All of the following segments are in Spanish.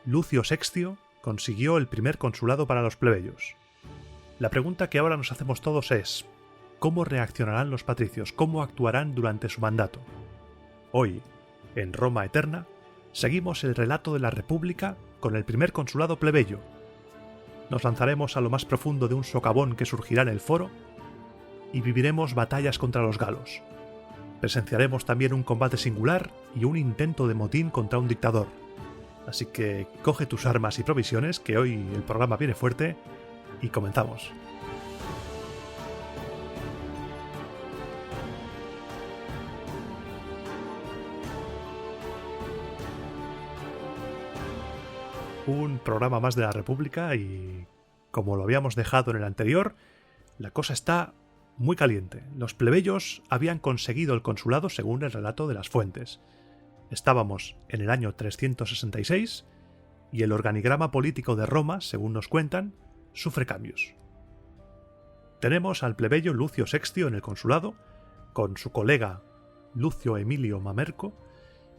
Lucio Sextio consiguió el primer consulado para los plebeyos. La pregunta que ahora nos hacemos todos es: ¿cómo reaccionarán los patricios? ¿Cómo actuarán durante su mandato? Hoy, en Roma Eterna, seguimos el relato de la República con el primer consulado plebeyo. Nos lanzaremos a lo más profundo de un socavón que surgirá en el foro y viviremos batallas contra los galos. Presenciaremos también un combate singular y un intento de motín contra un dictador. Así que coge tus armas y provisiones, que hoy el programa viene fuerte, y comenzamos. Un programa más de la República y, como lo habíamos dejado en el anterior, la cosa está muy caliente. Los plebeyos habían conseguido el consulado según el relato de las fuentes. Estábamos en el año 366 y el organigrama político de Roma, según nos cuentan, sufre cambios. Tenemos al plebeyo Lucio Sextio en el consulado, con su colega Lucio Emilio Mamerco,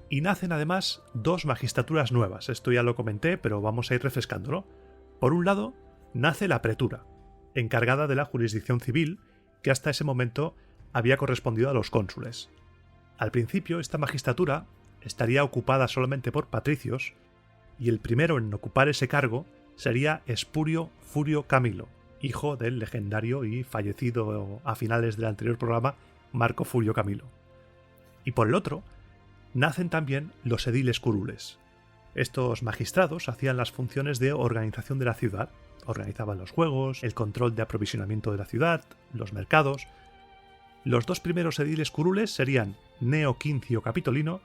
y nacen además dos magistraturas nuevas. Esto ya lo comenté, pero vamos a ir refrescándolo. Por un lado, nace la pretura, encargada de la jurisdicción civil, que hasta ese momento había correspondido a los cónsules. Al principio, esta magistratura estaría ocupada solamente por patricios, y el primero en ocupar ese cargo sería Espurio Furio Camilo, hijo del legendario y fallecido a finales del anterior programa Marco Fulio Camilo. Y por el otro, nacen también los ediles curules. Estos magistrados hacían las funciones de organización de la ciudad, organizaban los juegos, el control de aprovisionamiento de la ciudad, los mercados. Los dos primeros ediles curules serían Gneo Quincio Capitolino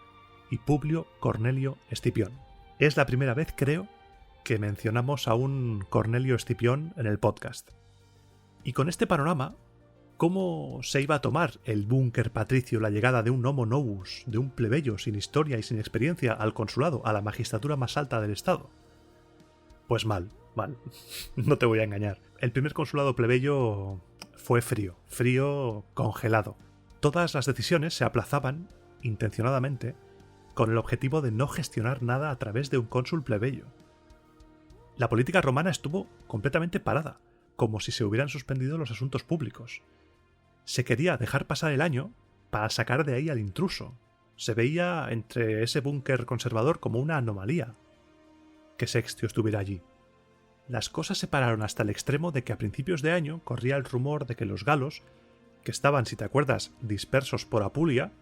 y Publio Cornelio Escipión. Es la primera vez, creo, que mencionamos a un Cornelio Escipión en el podcast. Y con este panorama, ¿cómo se iba a tomar el búnker patricio la llegada de un homo novus, de un plebeyo sin historia y sin experiencia al consulado, a la magistratura más alta del estado? Pues mal. No te voy a engañar. El primer consulado plebeyo fue frío, congelado. Todas las decisiones se aplazaban intencionadamente con el objetivo de no gestionar nada a través de un cónsul plebeyo. La política romana estuvo completamente parada, como si se hubieran suspendido los asuntos públicos. Se quería dejar pasar el año para sacar de ahí al intruso. Se veía entre ese búnker conservador como una anomalía que Sextio estuviera allí. Las cosas se pararon hasta el extremo de que a principios de año corría el rumor de que los galos, que estaban, si te acuerdas, dispersos por Apulia,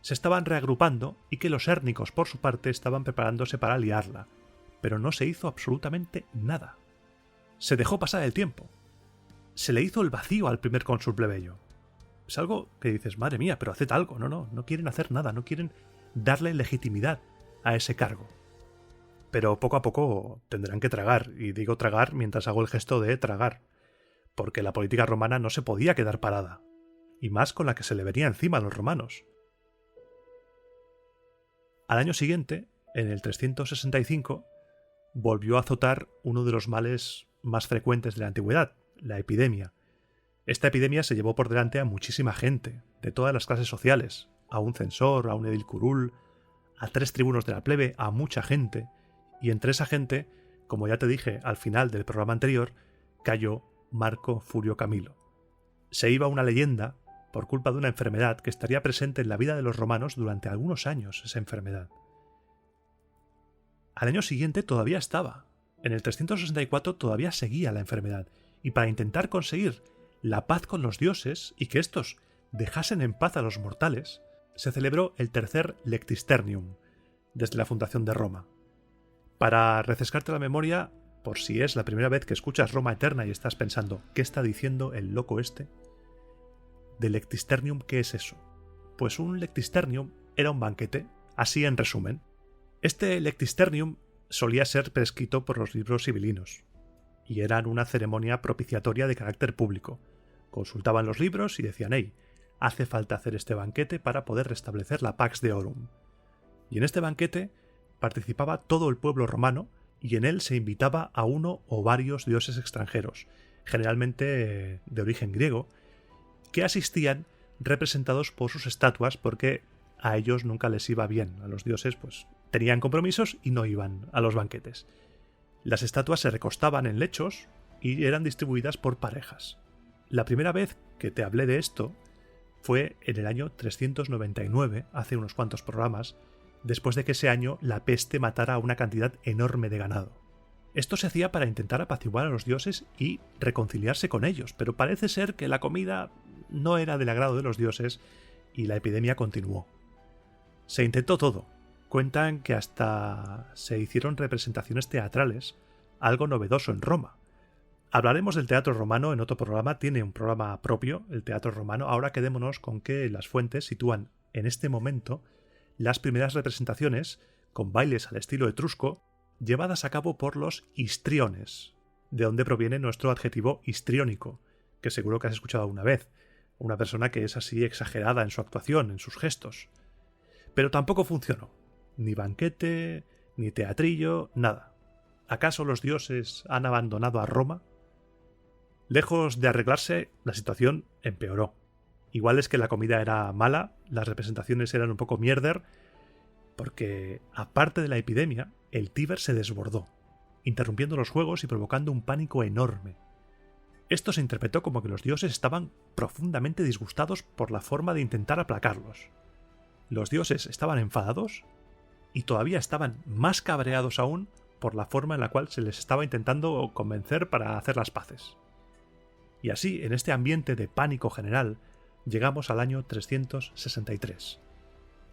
se estaban reagrupando y que los hérnicos, por su parte, estaban preparándose para liarla. Pero no se hizo absolutamente nada. Se dejó pasar el tiempo. Se le hizo el vacío al primer cónsul plebeyo. Es algo que dices, madre mía, pero haced algo. No quieren hacer nada, no quieren darle legitimidad a ese cargo. Pero poco a poco tendrán que tragar, y digo tragar mientras hago el gesto de tragar, porque la política romana no se podía quedar parada, y más con la que se le venía encima a los romanos. Al año siguiente, en el 365, volvió a azotar uno de los males más frecuentes de la antigüedad, la epidemia. Esta epidemia se llevó por delante a muchísima gente, de todas las clases sociales, a un censor, a un edil curul, a 3 tribunos de la plebe, a mucha gente, y entre esa gente, como ya te dije al final del programa anterior, cayó Marco Fulio Camilo. Se iba una leyenda por culpa de una enfermedad que estaría presente en la vida de los romanos durante algunos años, esa enfermedad. Al año siguiente todavía estaba. En el 364 todavía seguía la enfermedad, y para intentar conseguir la paz con los dioses y que éstos dejasen en paz a los mortales, se celebró el tercer Lectisternium, desde la fundación de Roma. Para refrescarte la memoria, por si es la primera vez que escuchas Roma Eterna y estás pensando, ¿qué está diciendo el loco este? De Lectisternium, ¿qué es eso? Pues un Lectisternium era un banquete, así en resumen. Este Lectisternium solía ser prescrito por los libros sibelinos, y eran una ceremonia propiciatoria de carácter público. Consultaban los libros y decían, hey, hace falta hacer este banquete para poder restablecer la Pax Deorum. Y en este banquete participaba todo el pueblo romano, y en él se invitaba a uno o varios dioses extranjeros, generalmente de origen griego, que asistían representados por sus estatuas porque a ellos nunca les iba bien. A los dioses pues tenían compromisos y no iban a los banquetes. Las estatuas se recostaban en lechos y eran distribuidas por parejas. La primera vez que te hablé de esto fue en el año 399, hace unos cuantos programas, después de que ese año la peste matara a una cantidad enorme de ganado. Esto se hacía para intentar apaciguar a los dioses y reconciliarse con ellos, pero parece ser que la comida no era del agrado de los dioses y la epidemia continuó. Se intentó todo. Cuentan que hasta se hicieron representaciones teatrales, algo novedoso en Roma. Hablaremos del teatro romano en otro programa, tiene un programa propio, el teatro romano. Ahora quedémonos con que las fuentes sitúan en este momento las primeras representaciones, con bailes al estilo etrusco, llevadas a cabo por los histriones, de donde proviene nuestro adjetivo histriónico, que seguro que has escuchado alguna vez, una persona que es así exagerada en su actuación, en sus gestos. Pero tampoco funcionó, ni banquete, ni teatrillo, nada. ¿Acaso los dioses han abandonado a Roma? Lejos de arreglarse, la situación empeoró. Igual es que la comida era mala, las representaciones eran un poco mierder, porque, aparte de la epidemia, el Tíber se desbordó, interrumpiendo los juegos y provocando un pánico enorme. Esto se interpretó como que los dioses estaban profundamente disgustados por la forma de intentar aplacarlos. Los dioses estaban enfadados y todavía estaban más cabreados aún por la forma en la cual se les estaba intentando convencer para hacer las paces. Y así, en este ambiente de pánico general, llegamos al año 363.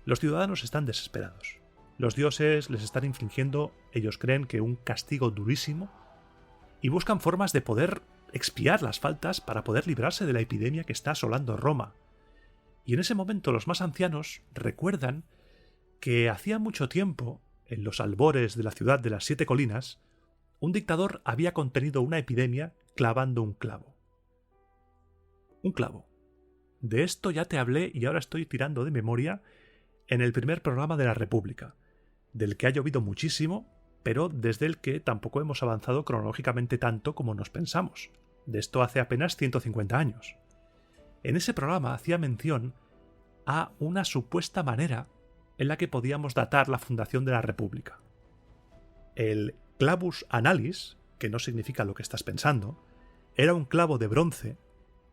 Los ciudadanos están desesperados. Los dioses les están infligiendo, ellos creen que un castigo durísimo, y buscan formas de poder expiar las faltas para poder librarse de la epidemia que está asolando Roma. Y en ese momento los más ancianos recuerdan que hacía mucho tiempo, en los albores de la ciudad de las 7 colinas, un dictador había contenido una epidemia clavando un clavo. Un clavo. De esto ya te hablé y ahora estoy tirando de memoria en el primer programa de la República, del que ha llovido muchísimo, pero desde el que tampoco hemos avanzado cronológicamente tanto como nos pensamos. De esto hace apenas 150 años. En ese programa hacía mención a una supuesta manera en la que podíamos datar la fundación de la República. El clavus annalis, que no significa lo que estás pensando, era un clavo de bronce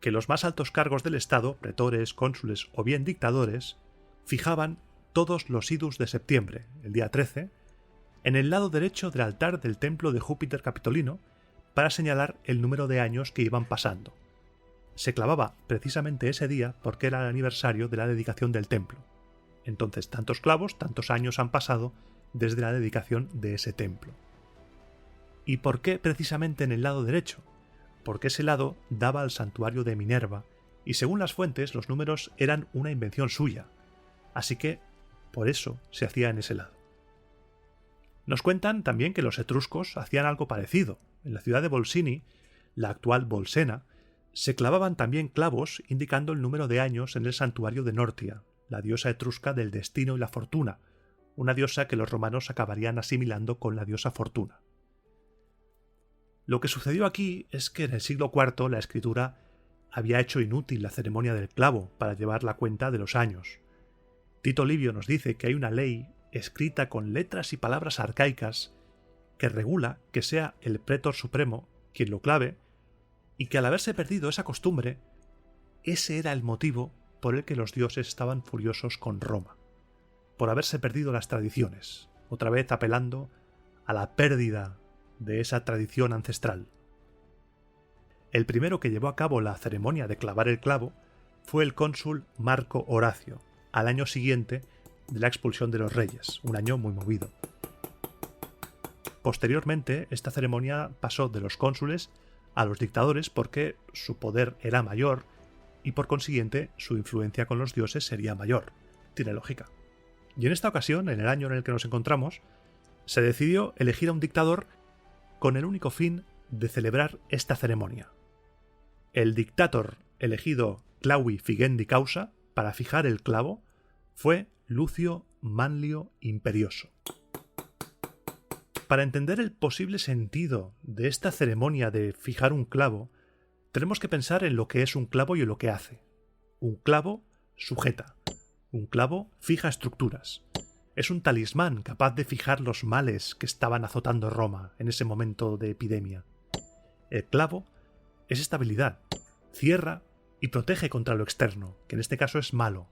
que los más altos cargos del Estado, pretores, cónsules o bien dictadores, fijaban todos los idus de septiembre, el día 13, en el lado derecho del altar del templo de Júpiter Capitolino para señalar el número de años que iban pasando. Se clavaba precisamente ese día porque era el aniversario de la dedicación del templo. Entonces, tantos clavos, tantos años han pasado desde la dedicación de ese templo. ¿Y por qué precisamente en el lado derecho? Porque ese lado daba al santuario de Minerva, y según las fuentes los números eran una invención suya, así que por eso se hacía en ese lado. Nos cuentan también que los etruscos hacían algo parecido. En la ciudad de Bolsini, la actual Bolsena, se clavaban también clavos indicando el número de años en el santuario de Nortia, la diosa etrusca del destino y la fortuna, una diosa que los romanos acabarían asimilando con la diosa Fortuna. Lo que sucedió aquí es que en el siglo IV la escritura había hecho inútil la ceremonia del clavo para llevar la cuenta de los años. Tito Livio nos dice que hay una ley escrita con letras y palabras arcaicas que regula que sea el pretor supremo quien lo clave, y que al haberse perdido esa costumbre, ese era el motivo por el que los dioses estaban furiosos con Roma, por haberse perdido las tradiciones, otra vez apelando a la pérdida de esa tradición ancestral. El primero que llevó a cabo la ceremonia de clavar el clavo fue el cónsul Marco Horacio, al año siguiente de la expulsión de los reyes, un año muy movido. Posteriormente, esta ceremonia pasó de los cónsules a los dictadores porque su poder era mayor y por consiguiente su influencia con los dioses sería mayor. Tiene lógica. Y en esta ocasión, en el año en el que nos encontramos, se decidió elegir a un dictador con el único fin de celebrar esta ceremonia. El dictator elegido Clavi Figendi Causa para fijar el clavo fue Lucio Manlio Imperioso. Para entender el posible sentido de esta ceremonia de fijar un clavo, tenemos que pensar en lo que es un clavo y en lo que hace. Un clavo sujeta. Un clavo fija estructuras. Es un talismán capaz de fijar los males que estaban azotando Roma en ese momento de epidemia. El clavo es estabilidad, cierra y protege contra lo externo, que en este caso es malo.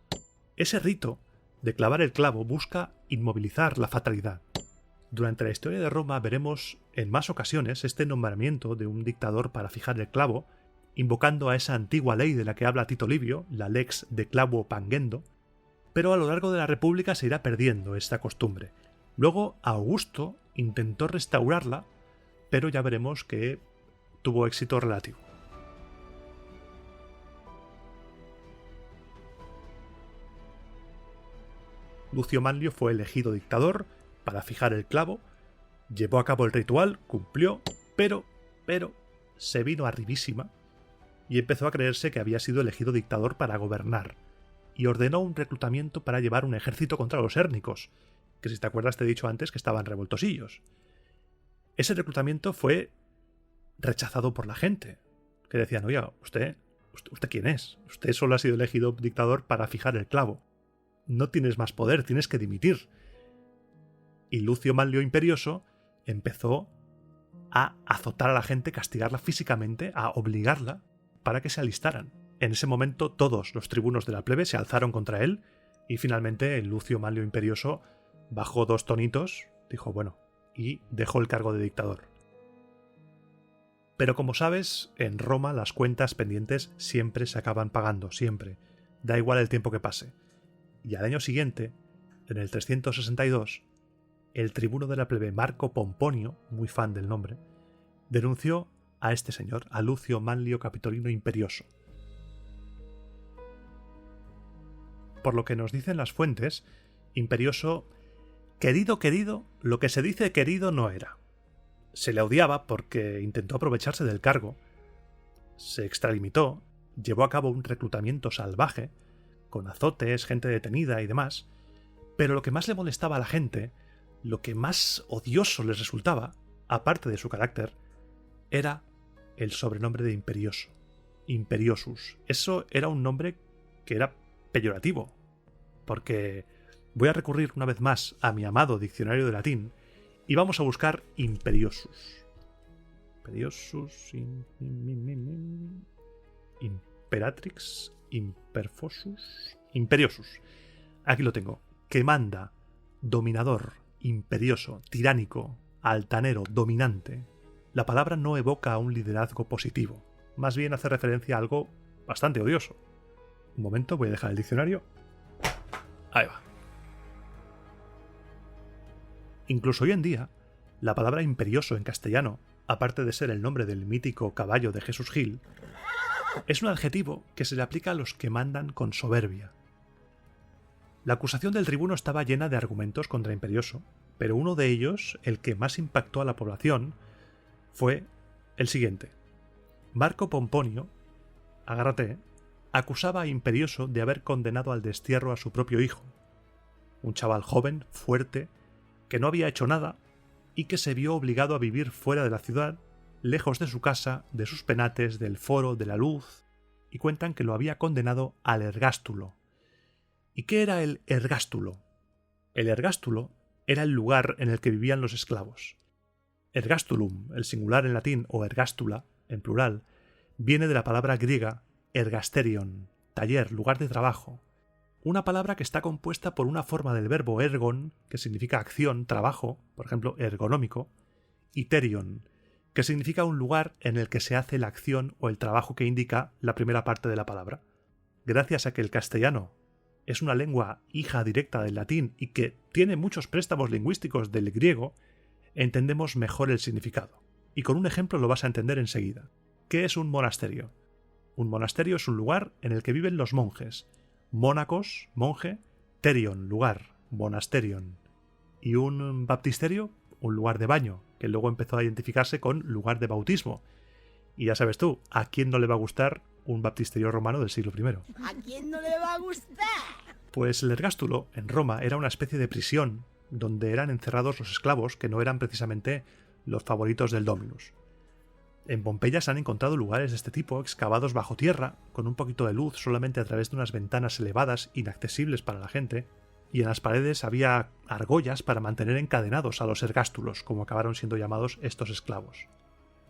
Ese rito de clavar el clavo busca inmovilizar la fatalidad. Durante la historia de Roma veremos en más ocasiones este nombramiento de un dictador para fijar el clavo, invocando a esa antigua ley de la que habla Tito Livio, la lex de clavo pangendo, pero a lo largo de la República se irá perdiendo esta costumbre. Luego Augusto intentó restaurarla, pero ya veremos que tuvo éxito relativo. Lucio Manlio fue elegido dictador para fijar el clavo, llevó a cabo el ritual, cumplió, pero se vino arribísima y empezó a creerse que había sido elegido dictador para gobernar, y ordenó un reclutamiento para llevar un ejército contra los hérnicos, que si te acuerdas te he dicho antes que estaban revoltosillos. Ese reclutamiento fue rechazado por la gente, que decían, oiga, ¿usted quién es? Usted solo ha sido elegido dictador para fijar el clavo. No tienes más poder, tienes que dimitir. Y Lucio Manlio Imperioso empezó a azotar a la gente, castigarla físicamente, a obligarla para que se alistaran. En ese momento todos los tribunos de la plebe se alzaron contra él y finalmente Lucio Manlio Imperioso bajó 2 tonitos, dijo bueno, y dejó el cargo de dictador. Pero como sabes, en Roma las cuentas pendientes siempre se acaban pagando, siempre. Da igual el tiempo que pase. Y al año siguiente, en el 362, el tribuno de la plebe Marco Pomponio, muy fan del nombre, denunció a este señor, a Lucio Manlio Capitolino Imperioso. Por lo que nos dicen las fuentes, Imperioso, querido, lo que se dice querido no era. Se le odiaba porque intentó aprovecharse del cargo, se extralimitó, llevó a cabo un reclutamiento salvaje, con azotes, gente detenida y demás, pero lo que más le molestaba a la gente, lo que más odioso les resultaba, aparte de su carácter, era el sobrenombre de Imperioso, Imperiosus. Eso era un nombre que era peyorativo, porque voy a recurrir una vez más a mi amado diccionario de latín y vamos a buscar Imperiosus. Imperiosus, Imperatrix, Imperfosus, Imperiosus. Aquí lo tengo. Que manda, dominador, imperioso, tiránico, altanero, dominante. La palabra no evoca a un liderazgo positivo. Más bien hace referencia a algo bastante odioso. Un momento, voy a dejar el diccionario. Ahí va. Incluso hoy en día, la palabra imperioso en castellano, aparte de ser el nombre del mítico caballo de Jesús Gil, es un adjetivo que se le aplica a los que mandan con soberbia. La acusación del tribuno estaba llena de argumentos contra Imperioso, pero uno de ellos, el que más impactó a la población, fue el siguiente. Marco Pomponio, agárrate, acusaba a Imperioso de haber condenado al destierro a su propio hijo, un chaval joven, fuerte, que no había hecho nada y que se vio obligado a vivir fuera de la ciudad, lejos de su casa, de sus penates, del foro, de la luz, y cuentan que lo había condenado al ergástulo. ¿Y qué era el ergástulo? El ergástulo era el lugar en el que vivían los esclavos. Ergastulum, el singular en latín, o ergástula, en plural, viene de la palabra griega ergasterion, taller, lugar de trabajo. Una palabra que está compuesta por una forma del verbo ergon, que significa acción, trabajo, por ejemplo, ergonómico, y terion, que significa un lugar en el que se hace la acción o el trabajo que indica la primera parte de la palabra. Gracias a que el castellano es una lengua hija directa del latín y que tiene muchos préstamos lingüísticos del griego, entendemos mejor el significado. Y con un ejemplo lo vas a entender enseguida. ¿Qué es un monasterio? Un monasterio es un lugar en el que viven los monjes. Mónacos, monje, terion, lugar, monasterion. Y un baptisterio, un lugar de baño, que luego empezó a identificarse con lugar de bautismo. Y ya sabes tú, ¿a quién no le va a gustar un baptisterio romano del siglo I? ¿A quién no le va a gustar? Pues el ergástulo, en Roma, era una especie de prisión donde eran encerrados los esclavos que no eran precisamente los favoritos del dominus. En Pompeya se han encontrado lugares de este tipo excavados bajo tierra, con un poquito de luz solamente a través de unas ventanas elevadas inaccesibles para la gente, y en las paredes había argollas para mantener encadenados a los ergástulos, como acabaron siendo llamados estos esclavos.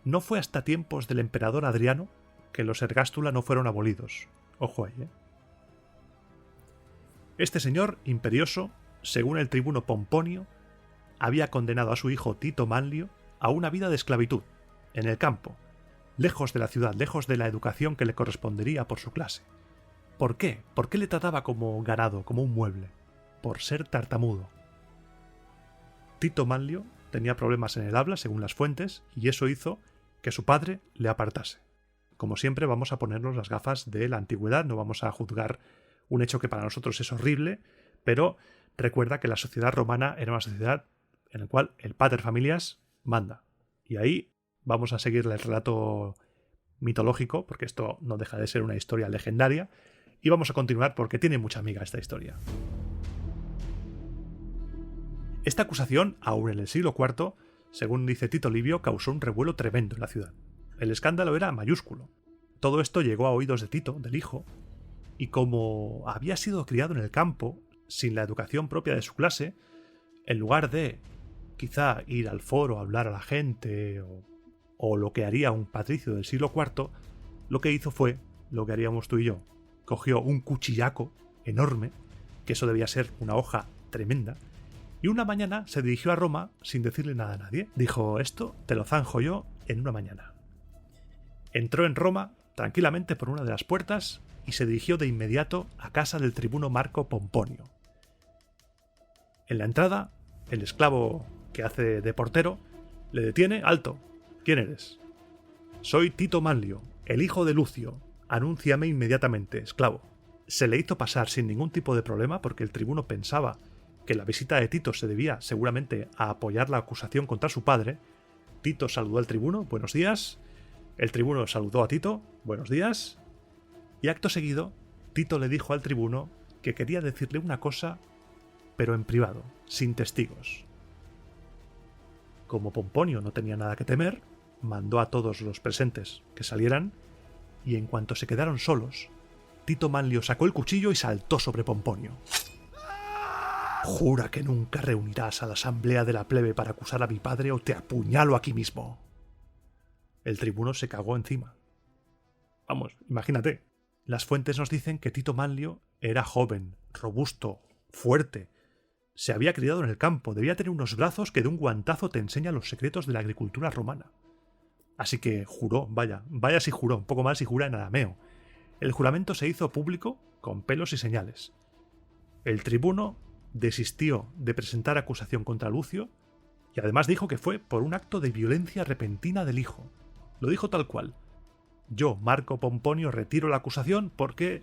No fue hasta tiempos del emperador Adriano que los ergástula no fueron abolidos. Ojo ahí, ¿eh? Este señor imperioso, según el tribuno Pomponio, había condenado a su hijo Tito Manlio a una vida de esclavitud, en el campo, lejos de la ciudad, lejos de la educación que le correspondería por su clase. ¿Por qué? ¿Por qué le trataba como ganado, como un mueble? Por ser tartamudo. Tito Manlio tenía problemas en el habla, según las fuentes, y eso hizo que su padre le apartase. Como siempre, vamos a ponernos las gafas de la antigüedad, no vamos a juzgar un hecho que para nosotros es horrible, pero recuerda que la sociedad romana era una sociedad en la cual el pater familias manda. Y ahí vamos a seguir el relato mitológico, porque esto no deja de ser una historia legendaria, y vamos a continuar porque tiene mucha amiga esta historia. Esta acusación, aún en el siglo IV, según dice Tito Livio, causó un revuelo tremendo en la ciudad. El escándalo era mayúsculo. Todo esto llegó a oídos de Tito, del hijo, y como había sido criado en el campo, sin la educación propia de su clase, en lugar de quizá ir al foro a hablar a la gente o lo que haría un patricio del siglo IV, lo que hizo fue lo que haríamos tú y yo. Cogió un cuchillaco enorme, que eso debía ser una hoja tremenda, y una mañana se dirigió a Roma sin decirle nada a nadie. Dijo, esto te lo zanjo yo en una mañana. Entró en Roma tranquilamente por una de las puertas y se dirigió de inmediato a casa del tribuno Marco Pomponio. En la entrada, el esclavo que hace de portero le detiene. Alto, ¿quién eres? Soy Tito Manlio, el hijo de Lucio. Anúnciame inmediatamente, esclavo. Se le hizo pasar sin ningún tipo de problema porque el tribuno pensaba que la visita de Tito se debía seguramente a apoyar la acusación contra su padre. Tito saludó al tribuno, buenos días. El tribuno saludó a Tito, buenos días. Y acto seguido, Tito le dijo al tribuno que quería decirle una cosa, pero en privado, sin testigos. Como Pomponio no tenía nada que temer, mandó a todos los presentes que salieran, y en cuanto se quedaron solos, Tito Manlio sacó el cuchillo y saltó sobre Pomponio. Jura que nunca reunirás a la asamblea de la plebe para acusar a mi padre o te apuñalo aquí mismo. El tribuno se cagó encima. Vamos, imagínate. Las fuentes nos dicen que Tito Manlio era joven, robusto, fuerte. Se había criado en el campo, debía tener unos brazos que de un guantazo te enseñan los secretos de la agricultura romana. Así que juró, vaya si juró, un poco más si jura en arameo. El juramento se hizo público con pelos y señales. El tribuno desistió de presentar acusación contra Lucio y además dijo que fue por un acto de violencia repentina del hijo. Lo dijo tal cual. Yo, Marco Pomponio, retiro la acusación porque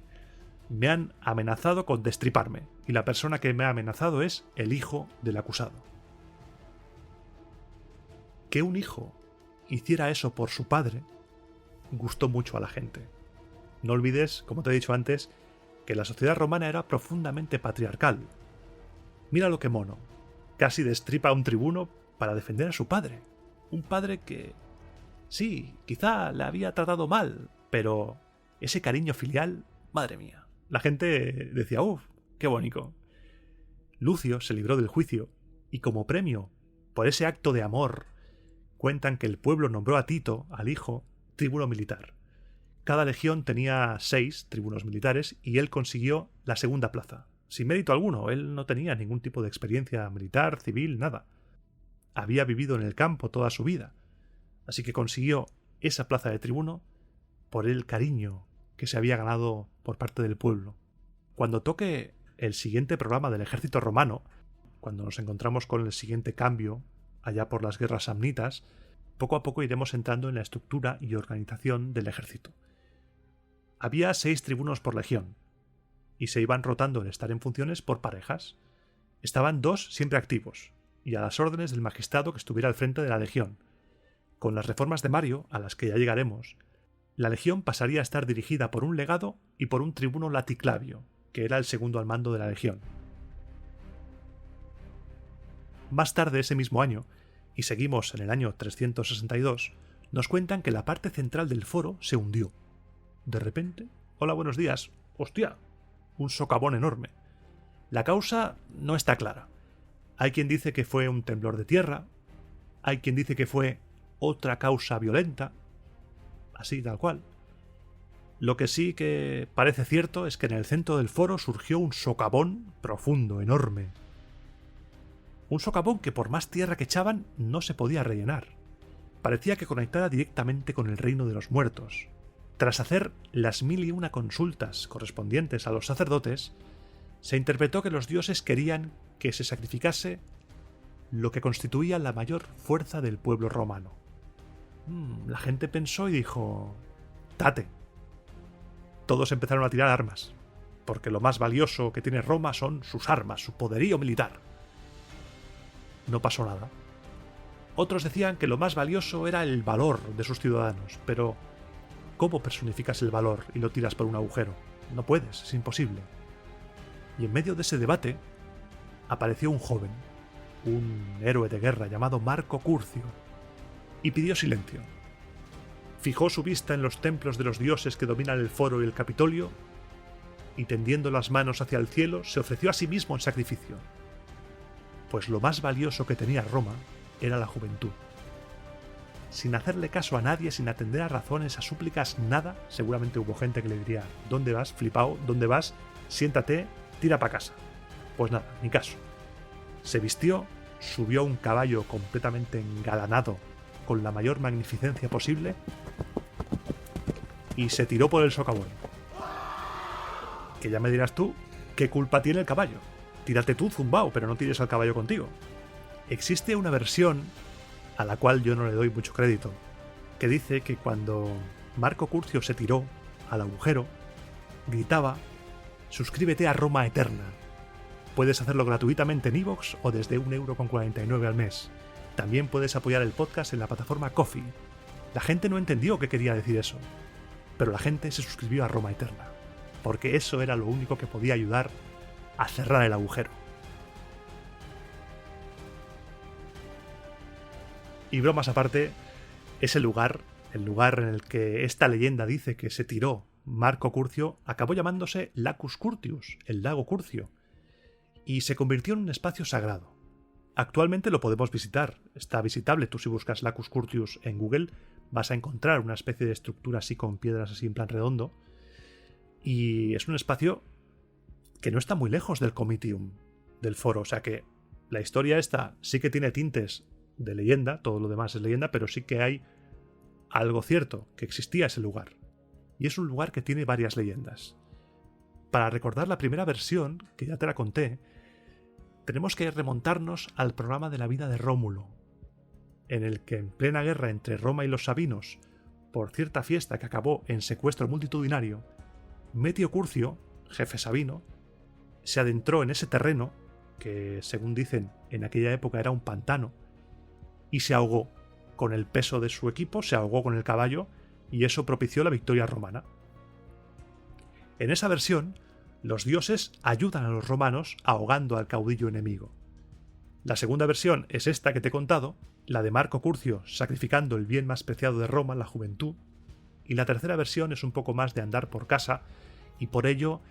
me han amenazado con destriparme y la persona que me ha amenazado es el hijo del acusado. Que un hijo hiciera eso por su padre gustó mucho a la gente. No olvides, como te he dicho antes, que la sociedad romana era profundamente patriarcal. Mira lo que mono. Casi destripa a un tribuno para defender a su padre. Un padre que, sí, quizá le había tratado mal, pero ese cariño filial, madre mía. La gente decía, uff, qué bonito. Lucio se libró del juicio y como premio por ese acto de amor, cuentan que el pueblo nombró a Tito, al hijo, tribuno militar. Cada legión tenía 6 tribunos militares y él consiguió la segunda plaza. Sin mérito alguno, él no tenía ningún tipo de experiencia militar, civil, nada. Había vivido en el campo toda su vida. Así que consiguió esa plaza de tribuno por el cariño que se había ganado por parte del pueblo. Cuando toque el siguiente programa del ejército romano, cuando nos encontramos con el siguiente cambio, allá por las guerras samnitas, poco a poco iremos entrando en la estructura y organización del ejército. Había 6 tribunos por legión, y se iban rotando el estar en funciones por parejas. Estaban 2 siempre activos, y a las órdenes del magistrado que estuviera al frente de la legión. Con las reformas de Mario, a las que ya llegaremos, la legión pasaría a estar dirigida por un legado y por un tribuno laticlavio, que era el segundo al mando de la legión. Más tarde ese mismo año, y seguimos en el año 362, nos cuentan que la parte central del foro se hundió. De repente, hola, buenos días, ¡hostia! Un socavón enorme. La causa no está clara. Hay quien dice que fue un temblor de tierra, hay quien dice que fue otra causa violenta, así tal cual. Lo que sí que parece cierto es que en el centro del foro surgió un socavón profundo, enorme. Un socavón que por más tierra que echaban no se podía rellenar. Parecía que conectara directamente con el reino de los muertos. Tras hacer las 1001 consultas correspondientes a los sacerdotes, se interpretó que los dioses querían que se sacrificase lo que constituía la mayor fuerza del pueblo romano. La gente pensó y dijo: ¡Tate! Todos empezaron a tirar armas, porque lo más valioso que tiene Roma son sus armas, su poderío militar. No pasó nada. Otros decían que lo más valioso era el valor de sus ciudadanos, pero ¿cómo personificas el valor y lo tiras por un agujero? No puedes, es imposible. Y en medio de ese debate apareció un joven, un héroe de guerra llamado Marco Curcio, y pidió silencio. Fijó su vista en los templos de los dioses que dominan el foro y el Capitolio, y tendiendo las manos hacia el cielo, se ofreció a sí mismo en sacrificio. Pues lo más valioso que tenía Roma era la juventud. Sin hacerle caso a nadie, sin atender a razones, a súplicas, nada, seguramente hubo gente que le diría: ¿dónde vas, flipao? ¿Dónde vas? Siéntate, tira para casa. Pues nada, ni caso. Se vistió, subió a un caballo completamente engalanado, con la mayor magnificencia posible, y se tiró por el socavón. Que ya me dirás tú, ¿qué culpa tiene el caballo? Tírate tú, zumbao, pero no tires al caballo contigo. Existe una versión, a la cual yo no le doy mucho crédito, que dice que cuando Marco Curcio se tiró al agujero, gritaba: «Suscríbete a Roma Eterna». Puedes hacerlo gratuitamente en iVoox o desde 1,49 € al mes. También puedes apoyar el podcast en la plataforma Ko-fi. La gente no entendió qué quería decir eso, pero la gente se suscribió a Roma Eterna, porque eso era lo único que podía ayudar a cerrar el agujero. Y bromas aparte, ese lugar, el lugar en el que esta leyenda dice que se tiró Marco Curcio, acabó llamándose Lacus Curtius, el lago Curcio, y se convirtió en un espacio sagrado. Actualmente lo podemos visitar, está visitable. Tú, si buscas Lacus Curtius en Google, vas a encontrar una especie de estructura así con piedras así en plan redondo, y es un espacio que no está muy lejos del Comitium, del foro, o sea que la historia esta sí que tiene tintes de leyenda, todo lo demás es leyenda, pero sí que hay algo cierto, que existía ese lugar. Y es un lugar que tiene varias leyendas. Para recordar la primera versión, que ya te la conté, tenemos que remontarnos al programa de la vida de Rómulo, en el que en plena guerra entre Roma y los sabinos, por cierta fiesta que acabó en secuestro multitudinario, Metio Curcio, jefe sabino, se adentró en ese terreno, que según dicen en aquella época era un pantano, y se ahogó. Con el peso de su equipo se ahogó con el caballo, y eso propició la victoria romana. En esa versión, los dioses ayudan a los romanos ahogando al caudillo enemigo. La segunda versión es esta que te he contado, la de Marco Curcio sacrificando el bien más preciado de Roma, la juventud, y la tercera versión es un poco más de andar por casa, y por ello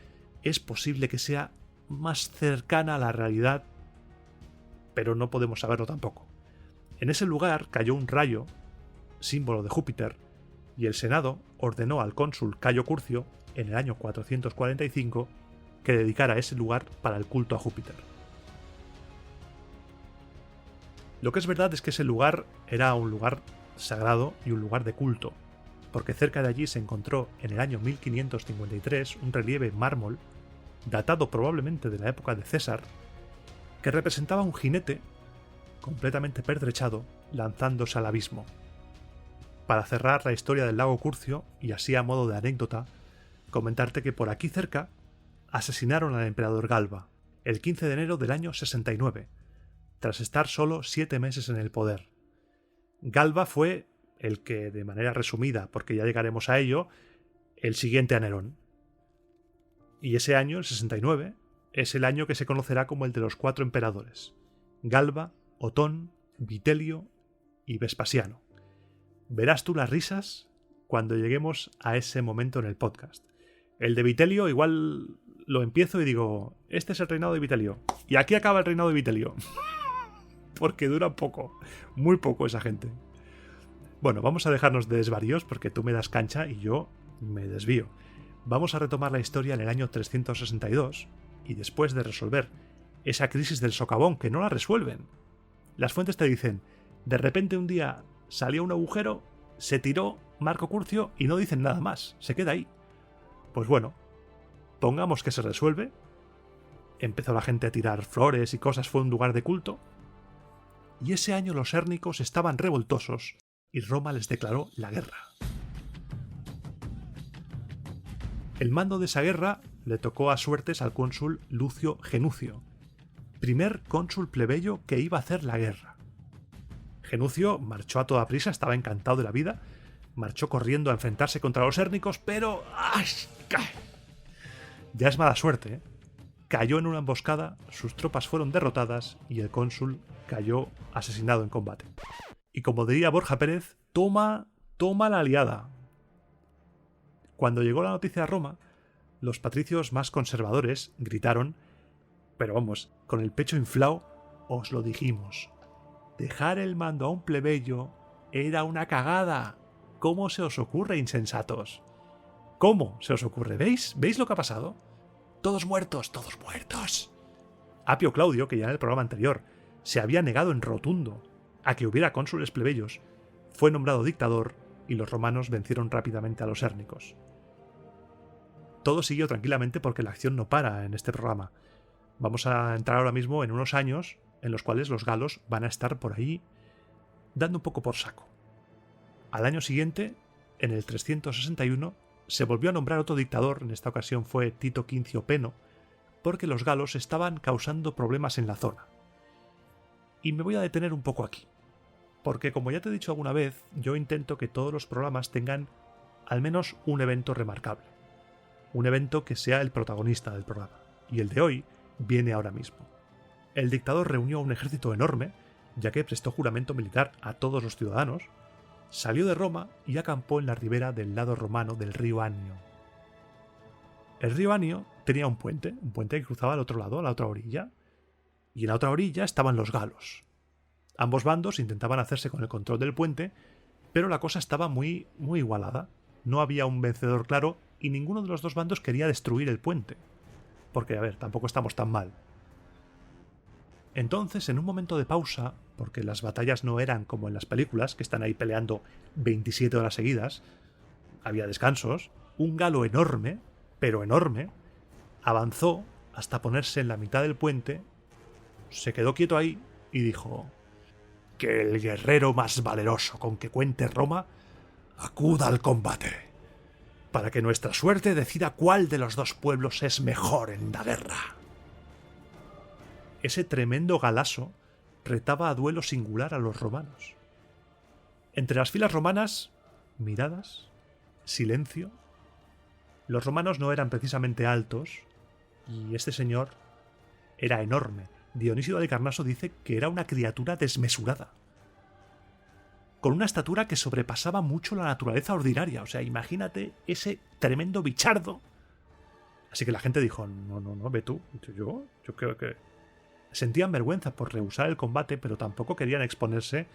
es posible que sea más cercana a la realidad, pero no podemos saberlo tampoco. En ese lugar cayó un rayo, símbolo de Júpiter, y el Senado ordenó al cónsul Cayo Curcio, en el año 445, que dedicara ese lugar para el culto a Júpiter. Lo que es verdad es que ese lugar era un lugar sagrado y un lugar de culto, porque cerca de allí se encontró en el año 1553 un relieve en mármol, datado probablemente de la época de César, que representaba un jinete completamente pertrechado lanzándose al abismo. Para cerrar la historia del lago Curcio, y así a modo de anécdota, comentarte que por aquí cerca asesinaron al emperador Galba, el 15 de enero del año 69, tras estar solo 7 meses en el poder. Galba fue el que, de manera resumida, porque ya llegaremos a ello, el siguiente a Nerón. Y ese año, el 69, es el año que se conocerá como el de los 4 emperadores: Galba, Otón, Vitelio y Vespasiano. Verás tú las risas cuando lleguemos a ese momento en el podcast. El de Vitelio igual lo empiezo y digo, este es el reinado de Vitelio. Y aquí acaba el reinado de Vitelio. Porque dura poco, muy poco esa gente. Bueno, vamos a dejarnos de desvaríos porque tú me das cancha y yo me desvío. Vamos a retomar la historia en el año 362 y después de resolver esa crisis del socavón que no la resuelven. Las fuentes te dicen, de repente un día salió un agujero, se tiró Marco Curcio y no dicen nada más, se queda ahí. Pues bueno, pongamos que se resuelve. Empezó la gente a tirar flores y cosas, fue un lugar de culto. Y ese año los hérnicos estaban revoltosos y Roma les declaró la guerra. El mando de esa guerra le tocó a suertes al cónsul Lucio Genucio, primer cónsul plebeyo que iba a hacer la guerra. Genucio marchó a toda prisa, estaba encantado de la vida, marchó corriendo a enfrentarse contra los hérnicos, pero ¡ay! Ya es mala suerte, ¿eh? Cayó en una emboscada, sus tropas fueron derrotadas y el cónsul cayó asesinado en combate. Y como diría Borja Pérez, toma la aliada. Cuando llegó la noticia a Roma, los patricios más conservadores gritaron, pero vamos, con el pecho inflado, os lo dijimos. Dejar el mando a un plebeyo era una cagada. ¿Cómo se os ocurre, insensatos? ¿Cómo se os ocurre? ¿Veis? ¿Veis lo que ha pasado? Todos muertos, todos muertos. Apio Claudio, que ya en el programa anterior se había negado en rotundo a que hubiera cónsules plebeyos, fue nombrado dictador y los romanos vencieron rápidamente a los hérnicos. Todo siguió tranquilamente porque la acción no para en este programa. Vamos a entrar ahora mismo en unos años en los cuales los galos van a estar por ahí dando un poco por saco. Al año siguiente, en el 361, se volvió a nombrar otro dictador, en esta ocasión fue Tito Quincio Peno, porque los galos estaban causando problemas en la zona. Y me voy a detener un poco aquí, porque como ya te he dicho alguna vez, yo intento que todos los programas tengan al menos un evento remarcable. Un evento que sea el protagonista del programa. Y el de hoy viene ahora mismo. El dictador reunió un ejército enorme, ya que prestó juramento militar a todos los ciudadanos, salió de Roma y acampó en la ribera del lado romano del río Anio. El río Anio tenía un puente que cruzaba al otro lado, a la otra orilla, y en la otra orilla estaban los galos. Ambos bandos intentaban hacerse con el control del puente, pero la cosa estaba muy igualada. No había un vencedor claro y ninguno de los dos bandos quería destruir el puente. Porque, a ver, tampoco estamos tan mal. Entonces, en un momento de pausa, porque las batallas no eran como en las películas, que están ahí peleando 27 horas seguidas, había descansos, un galo enorme, pero enorme, avanzó hasta ponerse en la mitad del puente, se quedó quieto ahí y dijo: que el guerrero más valeroso con que cuente Roma acuda al combate, para que nuestra suerte decida cuál de los dos pueblos es mejor en la guerra. Ese tremendo galaso retaba a duelo singular a los romanos. Entre las filas romanas, miradas, silencio. Los romanos no eran precisamente altos, y este señor era enorme. Dionisio de Halicarnaso dice que era una criatura desmesurada, con una estatura que sobrepasaba mucho la naturaleza ordinaria. O sea, imagínate ese tremendo bichardo. Así que la gente dijo: no, ve tú. Yo creo que... Sentían vergüenza por rehusar el combate, pero tampoco querían exponerse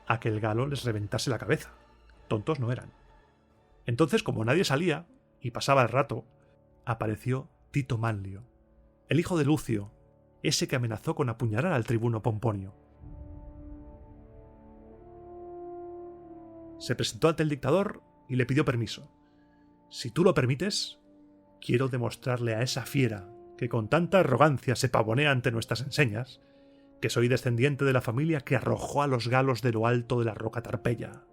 a que el galo les reventase la cabeza. Tontos no eran. Entonces, como nadie salía, y pasaba el rato, apareció Tito Manlio, el hijo de Lucio, ese que amenazó con apuñalar al tribuno Pomponio. Se presentó ante el dictador y le pidió permiso. Si tú lo permites, quiero demostrarle a esa fiera que con tanta arrogancia se pavonea ante nuestras enseñas, que soy descendiente de la familia que arrojó a los galos de lo alto de la roca Tarpeya.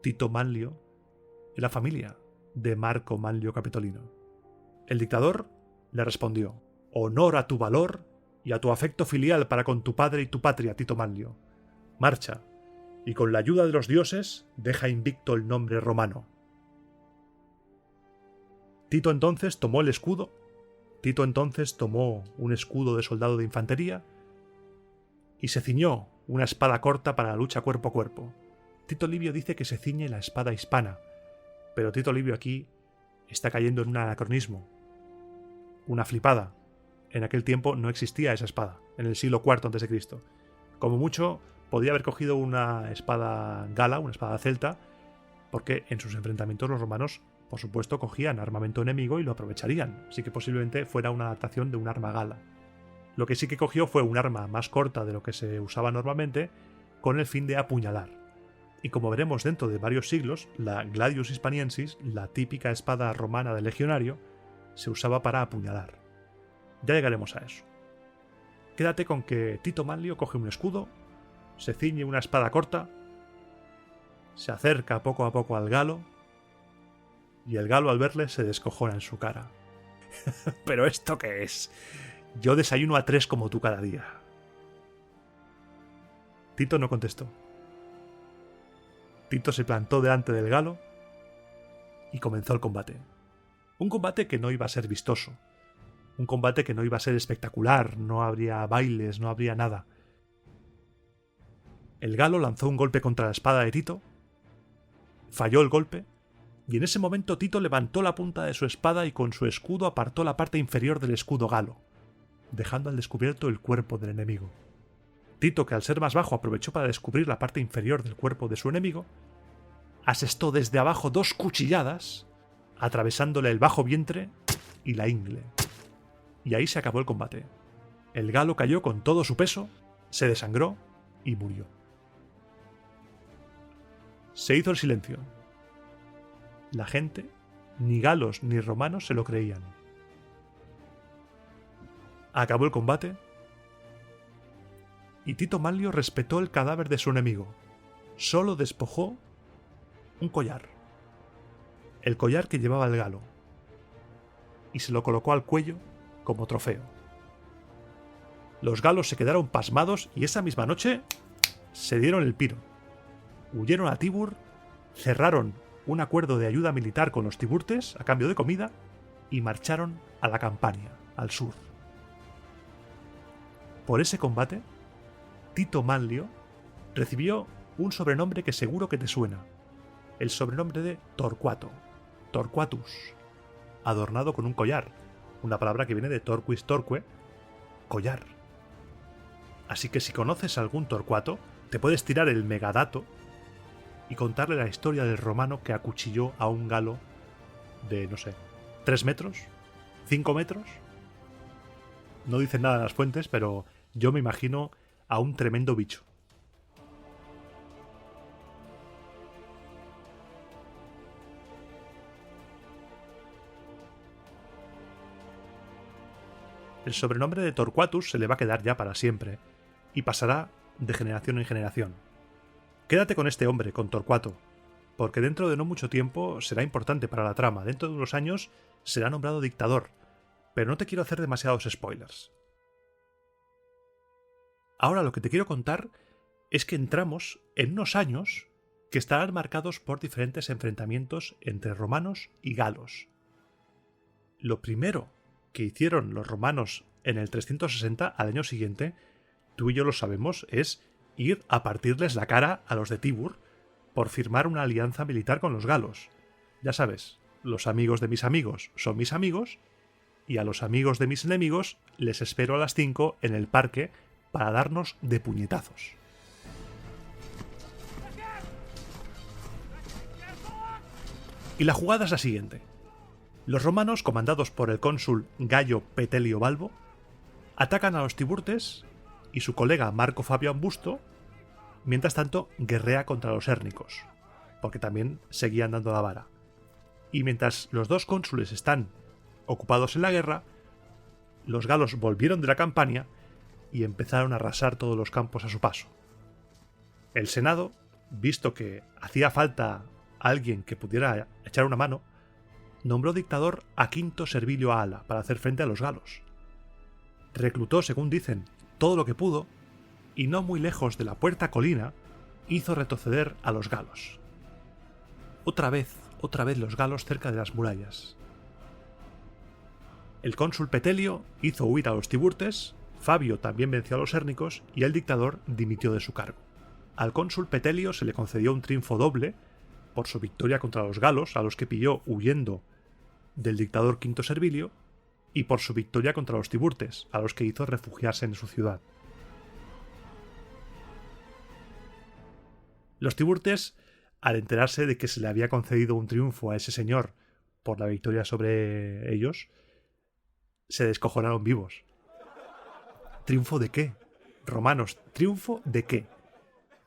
Tito Manlio, de la familia de Marco Manlio Capitolino. El dictador le respondió: honor a tu valor y a tu afecto filial para con tu padre y tu patria, Tito Manlio. Marcha, y con la ayuda de los dioses deja invicto el nombre romano. Tito entonces tomó un escudo de soldado de infantería y se ciñó una espada corta para la lucha cuerpo a cuerpo. Tito Livio dice que se ciñe la espada hispana, pero Tito Livio aquí está cayendo en un anacronismo, una flipada. En aquel tiempo no existía esa espada, en el siglo IV a.C. Como mucho, podía haber cogido una espada gala, una espada celta, porque en sus enfrentamientos los romanos, por supuesto, cogían armamento enemigo y lo aprovecharían, así que posiblemente fuera una adaptación de un arma gala. Lo que sí que cogió fue un arma más corta de lo que se usaba normalmente, con el fin de apuñalar. Y como veremos dentro de varios siglos, la Gladius Hispaniensis, la típica espada romana del legionario, se usaba para apuñalar. Ya llegaremos a eso. Quédate con que Tito Manlio coge un escudo, se ciñe una espada corta, se acerca poco a poco al galo, y el galo al verle se descojona en su cara. ¿Pero esto qué es? Yo desayuno a 3 como tú cada día. Tito no contestó. Tito se plantó delante del galo y comenzó el combate. Un combate que no iba a ser vistoso. Un combate que no iba a ser espectacular, no habría bailes, no habría nada. El galo lanzó un golpe contra la espada de Tito, falló el golpe, y en ese momento Tito levantó la punta de su espada y con su escudo apartó la parte inferior del escudo galo, dejando al descubierto el cuerpo del enemigo. Tito, que al ser más bajo aprovechó para descubrir la parte inferior del cuerpo de su enemigo, asestó desde abajo 2 cuchilladas, atravesándole el bajo vientre y la ingle. Y ahí se acabó el combate. El galo cayó con todo su peso, se desangró y murió. Se hizo el silencio. La gente, ni galos ni romanos, se lo creían. Acabó el combate y Tito Manlio respetó el cadáver de su enemigo. Solo despojó un collar. El collar que llevaba el galo. Y se lo colocó al cuello como trofeo. Los galos se quedaron pasmados y esa misma noche se dieron el piro. Huyeron a Tibur, cerraron un acuerdo de ayuda militar con los tiburtes a cambio de comida y marcharon a la Campania, al sur. Por ese combate, Tito Manlio recibió un sobrenombre que seguro que te suena, el sobrenombre de Torquato, Torquatus, adornado con un collar, una palabra que viene de Torquis Torque, collar. Así que si conoces algún Torquato, te puedes tirar el megadato y contarle la historia del romano que acuchilló a un galo de, no sé, 3 metros, 5 metros. No dicen nada en las fuentes, pero yo me imagino a un tremendo bicho. El sobrenombre de Torquatus se le va a quedar ya para siempre, y pasará de generación en generación. Quédate con este hombre, con Torquato, porque dentro de no mucho tiempo será importante para la trama. Dentro de unos años será nombrado dictador, pero no te quiero hacer demasiados spoilers. Ahora lo que te quiero contar es que entramos en unos años que estarán marcados por diferentes enfrentamientos entre romanos y galos. Lo primero que hicieron los romanos en el 360 al año siguiente, tú y yo lo sabemos, es ir a partirles la cara a los de Tibur por firmar una alianza militar con los galos. Ya sabes, los amigos de mis amigos son mis amigos y a los amigos de mis enemigos les espero a las 5 en el parque para darnos de puñetazos. Y la jugada es la siguiente. Los romanos, comandados por el cónsul Gayo Petelio Balbo, atacan a los tiburtes y su colega Marco Fabio Ambusto, mientras tanto, guerrea contra los hérnicos, porque también seguían dando la vara. Y mientras los dos cónsules están ocupados en la guerra, los galos volvieron de la Campania y empezaron a arrasar todos los campos a su paso. El Senado, visto que hacía falta alguien que pudiera echar una mano, nombró dictador a Quinto Servilio Ahala para hacer frente a los galos. Reclutó, según dicen, todo lo que pudo, y no muy lejos de la Puerta Colina, hizo retroceder a los galos. Otra vez los galos cerca de las murallas. El cónsul Petelio hizo huir a los tiburtes, Fabio también venció a los hérnicos y el dictador dimitió de su cargo. Al cónsul Petelio se le concedió un triunfo doble por su victoria contra los galos, a los que pilló huyendo del dictador Quinto Servilio, y por su victoria contra los tiburtes, a los que hizo refugiarse en su ciudad. Los tiburtes, al enterarse de que se le había concedido un triunfo a ese señor por la victoria sobre ellos, se descojonaron vivos. ¿Triunfo de qué? Romanos, ¿triunfo de qué?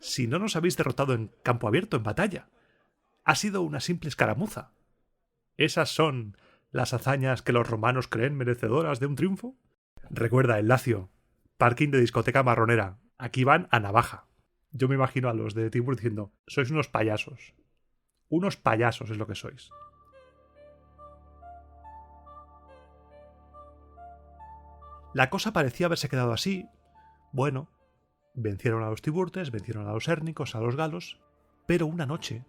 Si no nos habéis derrotado en campo abierto, en batalla. Ha sido una simple escaramuza. ¿Esas son las hazañas que los romanos creen merecedoras de un triunfo? Recuerda, el Lacio, parking de discoteca marronera. Aquí van a navaja. Yo me imagino a los de Tibur diciendo: sois unos payasos. Unos payasos es lo que sois. La cosa parecía haberse quedado así. Bueno, vencieron a los tiburtes, vencieron a los hérnicos, a los galos, pero una noche,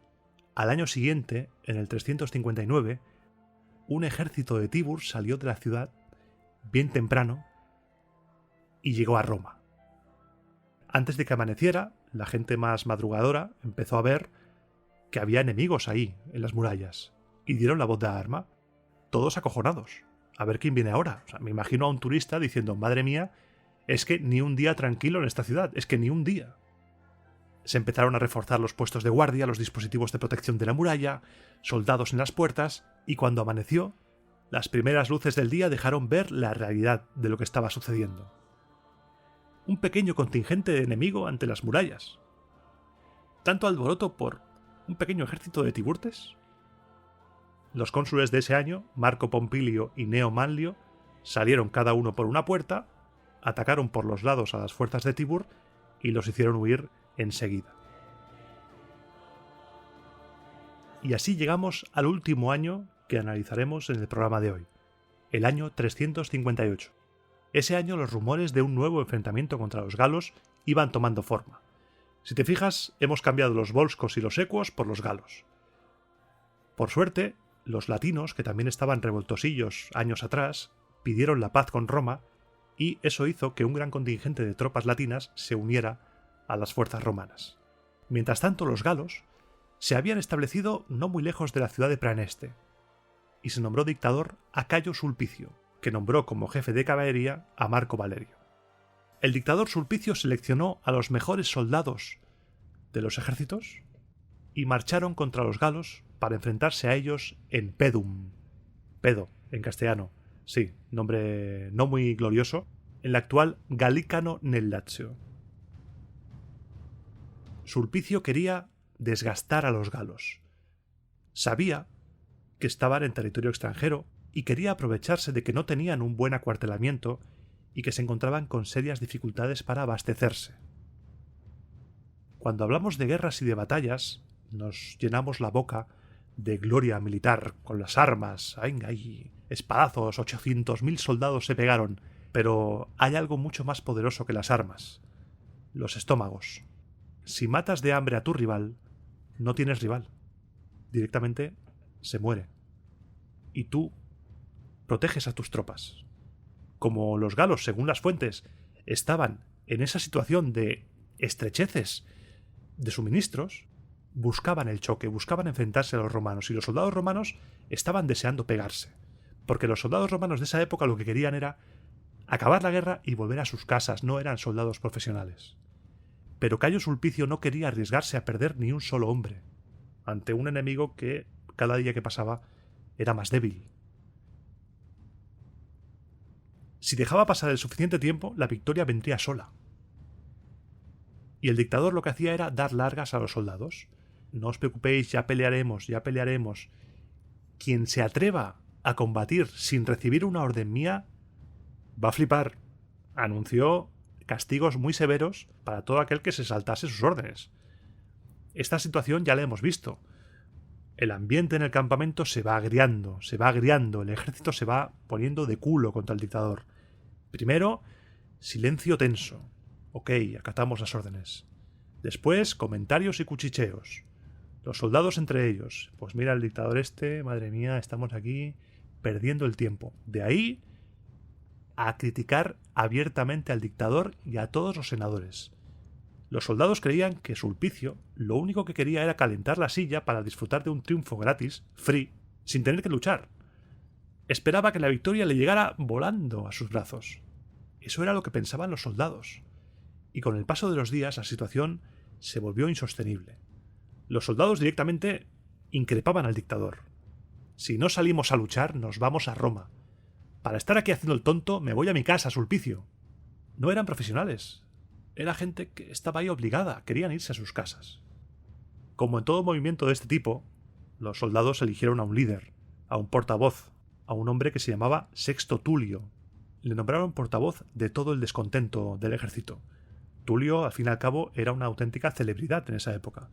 al año siguiente, en el 359, un ejército de Tibur salió de la ciudad bien temprano y llegó a Roma. Antes de que amaneciera, la gente más madrugadora empezó a ver que había enemigos ahí, en las murallas, y dieron la voz de alarma, todos acojonados. A ver quién viene ahora. O sea, me imagino a un turista diciendo: madre mía, es que ni un día tranquilo en esta ciudad, es que ni un día. Se empezaron a reforzar los puestos de guardia, los dispositivos de protección de la muralla, soldados en las puertas, y cuando amaneció, las primeras luces del día dejaron ver la realidad de lo que estaba sucediendo. Un pequeño contingente de enemigo ante las murallas. ¿Tanto alboroto por un pequeño ejército de tiburtes? Los cónsules de ese año, Marco Pompilio y Gneo Manlio, salieron cada uno por una puerta, atacaron por los lados a las fuerzas de Tibur y los hicieron huir enseguida. Y así llegamos al último año que analizaremos en el programa de hoy, el año 358. Ese año los rumores de un nuevo enfrentamiento contra los galos iban tomando forma. Si te fijas, hemos cambiado los volscos y los equos por los galos. Por suerte, los latinos, que también estaban revoltosillos años atrás, pidieron la paz con Roma, y eso hizo que un gran contingente de tropas latinas se uniera a las fuerzas romanas. Mientras tanto, los galos se habían establecido no muy lejos de la ciudad de Praeneste, y se nombró dictador a Cayo Sulpicio, que nombró como jefe de caballería a Marco Valerio. El dictador Sulpicio seleccionó a los mejores soldados de los ejércitos y marcharon contra los galos para enfrentarse a ellos en Pedum. Pedo, en castellano. Sí, nombre no muy glorioso. En la actual Galícano nel Lazio. Sulpicio quería desgastar a los galos. Sabía que estaban en territorio extranjero y quería aprovecharse de que no tenían un buen acuartelamiento y que se encontraban con serias dificultades para abastecerse. Cuando hablamos de guerras y de batallas, nos llenamos la boca de gloria militar, con las armas, ¡ay! Espadazos, 800.000 soldados se pegaron, pero hay algo mucho más poderoso que las armas: los estómagos. Si matas de hambre a tu rival, no tienes rival. Directamente se muere. Y tú proteges a tus tropas. Como los galos, según las fuentes, estaban en esa situación de estrecheces de suministros, buscaban el choque, buscaban enfrentarse a los romanos, y los soldados romanos estaban deseando pegarse, porque los soldados romanos de esa época lo que querían era acabar la guerra y volver a sus casas, no eran soldados profesionales. Pero Cayo Sulpicio no quería arriesgarse a perder ni un solo hombre ante un enemigo que cada día que pasaba era más débil. Si dejaba pasar el suficiente tiempo, la victoria vendría sola. Y el dictador lo que hacía era dar largas a los soldados. No os preocupéis, ya pelearemos, ya pelearemos. Quien se atreva a combatir sin recibir una orden mía va a flipar. Anunció castigos muy severos para todo aquel que se saltase sus órdenes. Esta situación ya la hemos visto. El ambiente en el campamento se va agriando, el ejército se va poniendo de culo contra el dictador. Primero, silencio tenso. Ok, acatamos las órdenes. Después, comentarios y cuchicheos. Los soldados entre ellos. Pues mira el dictador este, madre mía, estamos aquí perdiendo el tiempo. De ahí a criticar abiertamente al dictador y a todos los senadores. Los soldados creían que Sulpicio lo único que quería era calentar la silla para disfrutar de un triunfo gratis, free, sin tener que luchar. Esperaba que la victoria le llegara volando a sus brazos. Eso era lo que pensaban los soldados. Y con el paso de los días la situación se volvió insostenible. Los soldados directamente increpaban al dictador. Si no salimos a luchar, nos vamos a Roma. Para estar aquí haciendo el tonto, me voy a mi casa, Sulpicio. No eran profesionales. Era gente que estaba ahí obligada, querían irse a sus casas. Como en todo movimiento de este tipo, los soldados eligieron a un líder, a un portavoz, a un hombre que se llamaba Sexto Tulio. Le nombraron portavoz de todo el descontento del ejército. Tulio, al fin y al cabo, era una auténtica celebridad en esa época.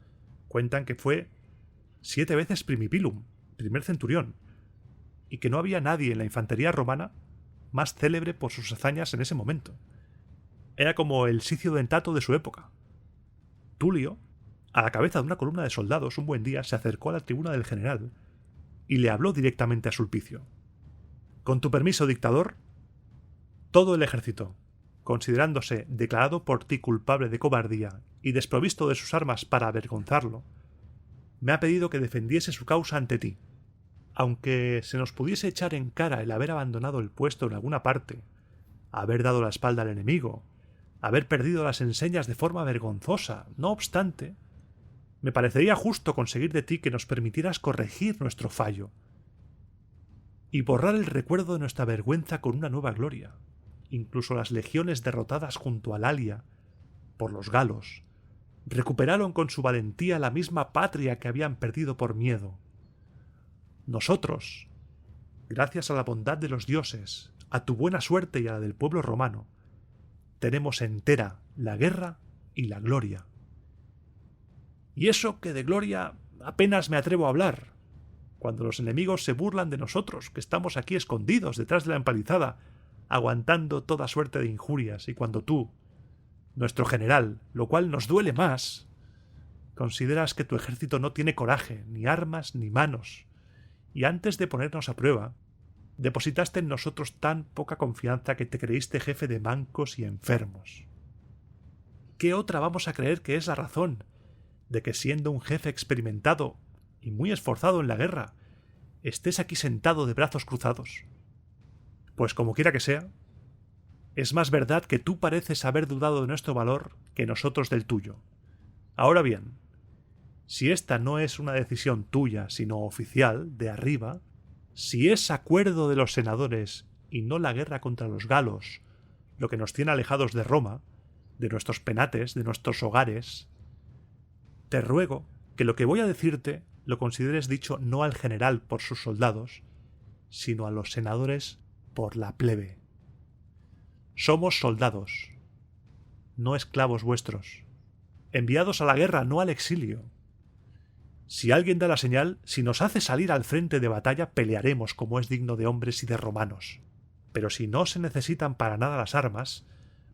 Cuentan que fue 7 veces primipilum, primer centurión, y que no había nadie en la infantería romana más célebre por sus hazañas en ese momento. Era como el Sicio Dentato de su época. Tulio, a la cabeza de una columna de soldados, un buen día se acercó a la tribuna del general y le habló directamente a Sulpicio. «Con tu permiso, dictador, todo el ejército, considerándose declarado por ti culpable de cobardía y desprovisto de sus armas para avergonzarlo, me ha pedido que defendiese su causa ante ti. Aunque se nos pudiese echar en cara el haber abandonado el puesto en alguna parte, haber dado la espalda al enemigo, haber perdido las enseñas de forma vergonzosa, no obstante, me parecería justo conseguir de ti que nos permitieras corregir nuestro fallo y borrar el recuerdo de nuestra vergüenza con una nueva gloria. Incluso las legiones derrotadas junto al Alia por los galos recuperaron con su valentía la misma patria que habían perdido por miedo. Nosotros, gracias a la bondad de los dioses, a tu buena suerte y a la del pueblo romano, tenemos entera la guerra y la gloria. Y eso que de gloria apenas me atrevo a hablar, cuando los enemigos se burlan de nosotros, que estamos aquí escondidos detrás de la empalizada, aguantando toda suerte de injurias, y cuando tú, nuestro general, lo cual nos duele más, consideras que tu ejército no tiene coraje, ni armas, ni manos, y antes de ponernos a prueba, depositaste en nosotros tan poca confianza que te creíste jefe de mancos y enfermos. ¿Qué otra vamos a creer que es la razón de que, siendo un jefe experimentado y muy esforzado en la guerra, estés aquí sentado de brazos cruzados? Pues como quiera que sea, es más verdad que tú pareces haber dudado de nuestro valor que nosotros del tuyo. Ahora bien, si esta no es una decisión tuya, sino oficial, de arriba, si es acuerdo de los senadores y no la guerra contra los galos lo que nos tiene alejados de Roma, de nuestros penates, de nuestros hogares, te ruego que lo que voy a decirte lo consideres dicho no al general por sus soldados, sino a los senadores por la plebe. Somos soldados, no esclavos vuestros, enviados a la guerra, no al exilio. Si alguien da la señal, si nos hace salir al frente de batalla, pelearemos como es digno de hombres y de romanos. Pero si no se necesitan para nada las armas,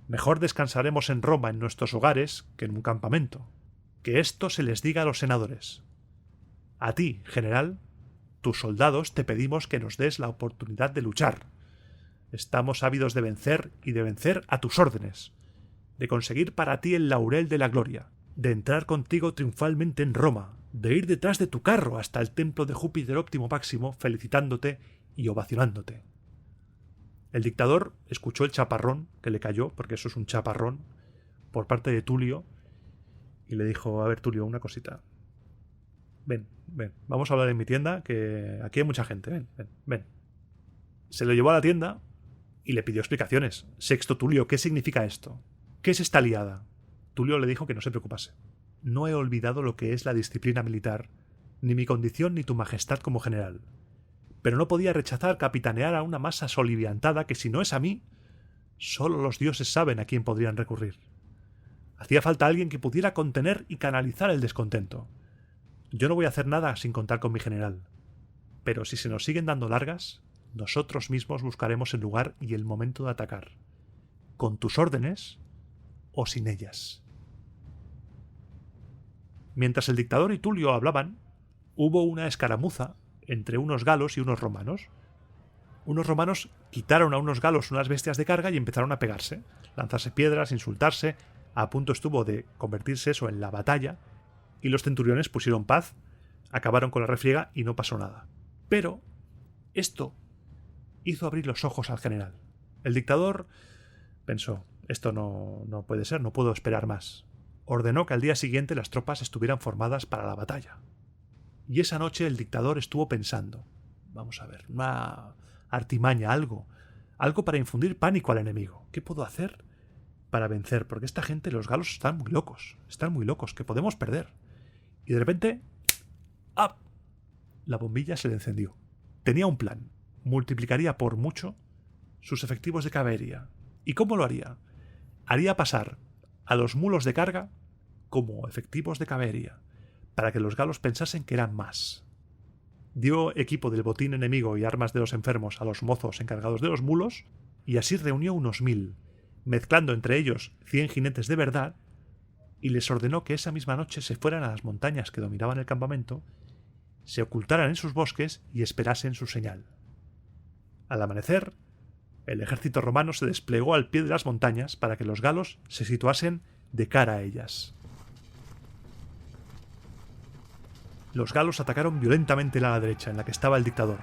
mejor descansaremos en Roma en nuestros hogares que en un campamento. Que esto se les diga a los senadores. A ti, general, tus soldados, te pedimos que nos des la oportunidad de luchar. Estamos ávidos de vencer y de vencer a tus órdenes, de conseguir para ti el laurel de la gloria, de entrar contigo triunfalmente en Roma, de ir detrás de tu carro hasta el templo de Júpiter Óptimo Máximo felicitándote y ovacionándote. El dictador escuchó el chaparrón que le cayó, porque eso es un chaparrón, por parte de Tulio, y le dijo: a ver, Tulio, una cosita. Ven, vamos a hablar en mi tienda, que aquí hay mucha gente, ven. Se lo llevó a la tienda y le pidió explicaciones. Sexto Tulio, ¿qué significa esto? ¿Qué es esta liada? Tulio le dijo que no se preocupase. No he olvidado lo que es la disciplina militar, ni mi condición ni tu majestad como general. Pero no podía rechazar capitanear a una masa soliviantada que, si no es a mí, solo los dioses saben a quién podrían recurrir. Hacía falta alguien que pudiera contener y canalizar el descontento. Yo no voy a hacer nada sin contar con mi general. Pero si se nos siguen dando largas, nosotros mismos buscaremos el lugar y el momento de atacar, con tus órdenes o sin ellas. Mientras el dictador y Tulio hablaban, hubo una escaramuza entre unos galos y unos romanos. Unos romanos quitaron a unos galos unas bestias de carga y empezaron a pegarse, lanzarse piedras, insultarse, A punto estuvo de convertirse eso en la batalla, y los centuriones pusieron paz, acabaron con la refriega y no pasó nada. Pero esto hizo abrir los ojos al general. El dictador pensó, esto no puede ser, no puedo esperar más. Ordenó que al día siguiente las tropas estuvieran formadas para la batalla. Y esa noche el dictador estuvo pensando, vamos a ver, una artimaña, algo para infundir pánico al enemigo. ¿Qué puedo hacer para vencer? Porque esta gente, los galos, están muy locos, que podemos perder. Y de repente, ¡ah!, la bombilla se le encendió. Tenía un plan. Multiplicaría por mucho sus efectivos de caballería. ¿Y cómo lo haría? Haría pasar a los mulos de carga como efectivos de caballería, para que los galos pensasen que eran más. Dio equipo del botín enemigo y armas de los enfermos a los mozos encargados de los mulos, y así reunió unos 1000, mezclando entre ellos 100 jinetes de verdad, y les ordenó que esa misma noche se fueran a las montañas que dominaban el campamento, se ocultaran en sus bosques y esperasen su señal. Al amanecer, el ejército romano se desplegó al pie de las montañas para que los galos se situasen de cara a ellas. Los galos atacaron violentamente el ala derecha, en la que estaba el dictador.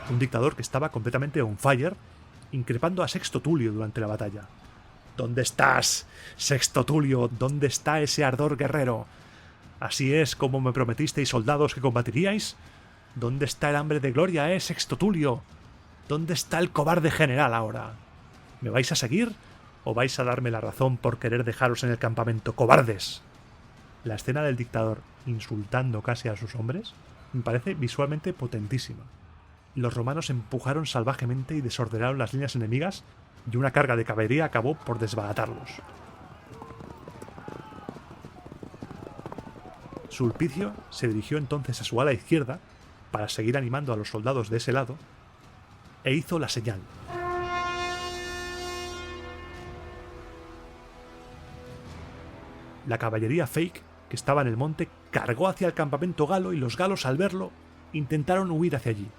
Un dictador que estaba completamente on fire, increpando a Sexto Tulio durante la batalla. ¿Dónde estás, Sexto Tulio? ¿Dónde está ese ardor guerrero? ¿Así es como me prometisteis soldados que combatiríais? ¿Dónde está el hambre de gloria, Sexto Tulio? ¿Dónde está el cobarde general ahora? ¿Me vais a seguir o vais a darme la razón por querer dejaros en el campamento, cobardes? La escena del dictador insultando casi a sus hombres me parece visualmente potentísima. Los romanos empujaron salvajemente y desordenaron las líneas enemigas, y una carga de caballería acabó por desbaratarlos. Sulpicio se dirigió entonces a su ala izquierda para seguir animando a los soldados de ese lado, e hizo la señal. La caballería fake, que estaba en el monte, cargó hacia el campamento galo, y los galos, al verlo, intentaron huir hacia allí.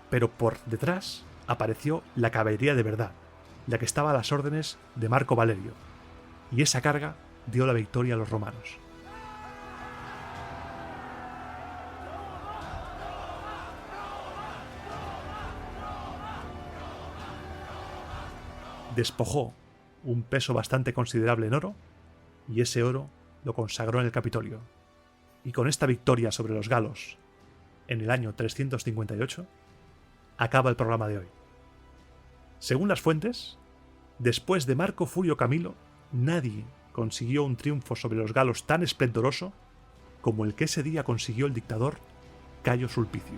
Pero por detrás apareció la caballería de verdad, la que estaba a las órdenes de Marco Valerio, y esa carga dio la victoria a los romanos. Despojó un peso bastante considerable en oro, y ese oro lo consagró en el Capitolio. Y con esta victoria sobre los galos, en el año 358, acaba el programa de hoy. Según las fuentes, después de Marco Fulio Camilo, nadie consiguió un triunfo sobre los galos tan esplendoroso como el que ese día consiguió el dictador Cayo Sulpicio.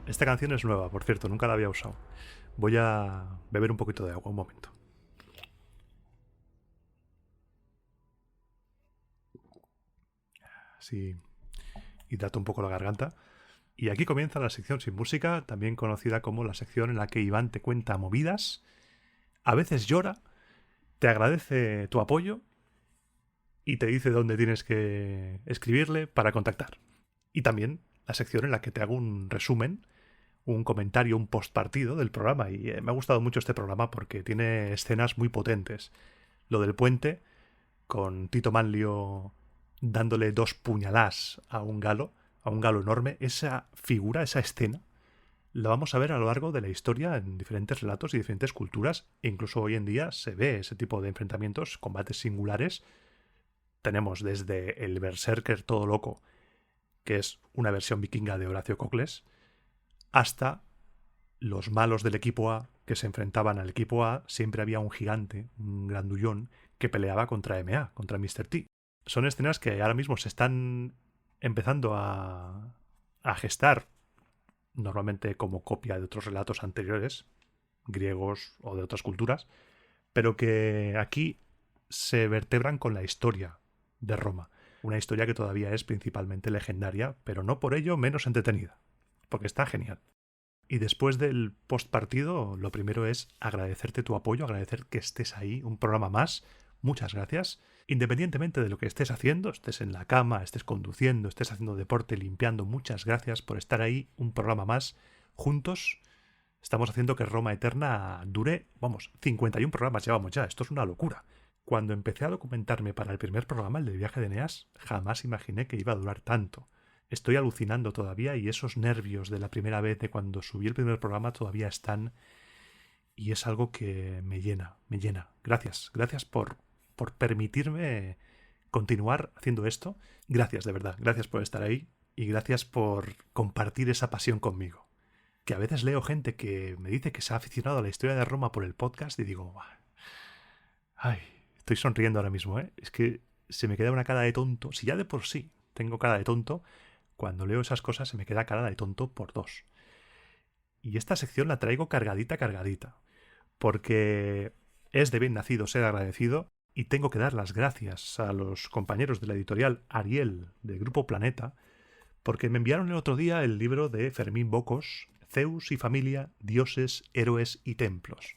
Esta canción es nueva, por cierto, nunca la había usado. Voy a beber un poquito de agua, un momento. Así hidrato un poco la garganta. Y aquí comienza la sección sin música, también conocida como la sección en la que Iván te cuenta movidas, a veces llora, te agradece tu apoyo y te dice dónde tienes que escribirle para contactar. Y también la sección en la que te hago un resumen, un comentario, un postpartido del programa. Y me ha gustado mucho este programa porque tiene escenas muy potentes. Lo del puente, con Tito Manlio dándole 2 puñaladas a un galo enorme, esa figura, esa escena, la vamos a ver a lo largo de la historia en diferentes relatos y diferentes culturas, e incluso hoy en día se ve ese tipo de enfrentamientos, combates singulares. Tenemos desde el Berserker todo loco, que es una versión vikinga de Horacio Cocles, hasta los malos del equipo A que se enfrentaban al equipo A. Siempre había un gigante, un grandullón, que peleaba contra MA, contra Mr. T. Son escenas que ahora mismo se están empezando a gestar, normalmente como copia de otros relatos anteriores, griegos o de otras culturas, pero que aquí se vertebran con la historia de Roma. Una historia que todavía es principalmente legendaria, pero no por ello menos entretenida, porque está genial. Y después del postpartido, lo primero es agradecerte tu apoyo, agradecer que estés ahí, un programa más. Muchas gracias. Independientemente de lo que estés haciendo, estés en la cama, estés conduciendo, estés haciendo deporte, limpiando, muchas gracias por estar ahí, un programa más. Juntos estamos haciendo que Roma Eterna dure, 51 programas llevamos ya, esto es una locura. Cuando empecé a documentarme para el primer programa, el del viaje de Eneas, jamás imaginé que iba a durar tanto. Estoy alucinando todavía y esos nervios de la primera vez de cuando subí el primer programa todavía están y es algo que me llena, me llena. Gracias por permitirme continuar haciendo esto. Gracias, de verdad, gracias por estar ahí y gracias por compartir esa pasión conmigo. Que a veces leo gente que me dice que se ha aficionado a la historia de Roma por el podcast y digo, ay, estoy sonriendo ahora mismo, ¿eh? Es que se me queda una cara de tonto. Si ya de por sí tengo cara de tonto, cuando leo esas cosas se me queda cara de tonto por 2. Y esta sección la traigo cargadita, porque es de bien nacido ser agradecido y tengo que dar las gracias a los compañeros de la editorial Ariel del Grupo Planeta porque me enviaron el otro día el libro de Fermín Bocos, Zeus y familia, dioses, héroes y templos.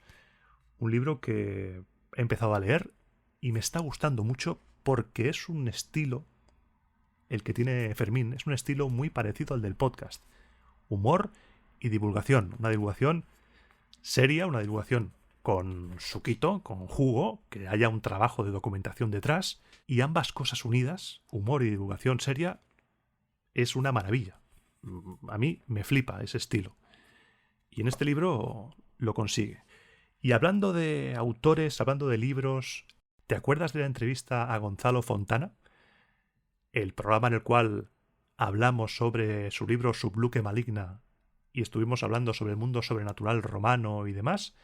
Un libro que he empezado a leer y me está gustando mucho porque es un estilo, el que tiene Fermín, es un estilo muy parecido al del podcast. Humor y divulgación. Una divulgación seria, una divulgación con suquito, con jugo, que haya un trabajo de documentación detrás, y ambas cosas unidas, humor y divulgación seria, es una maravilla. A mí me flipa ese estilo. Y en este libro lo consigue. Y hablando de autores, hablando de libros, ¿te acuerdas de la entrevista a Gonzalo Fontana? El programa en el cual hablamos sobre su libro Subluque Maligna y estuvimos hablando sobre el mundo sobrenatural romano y demás.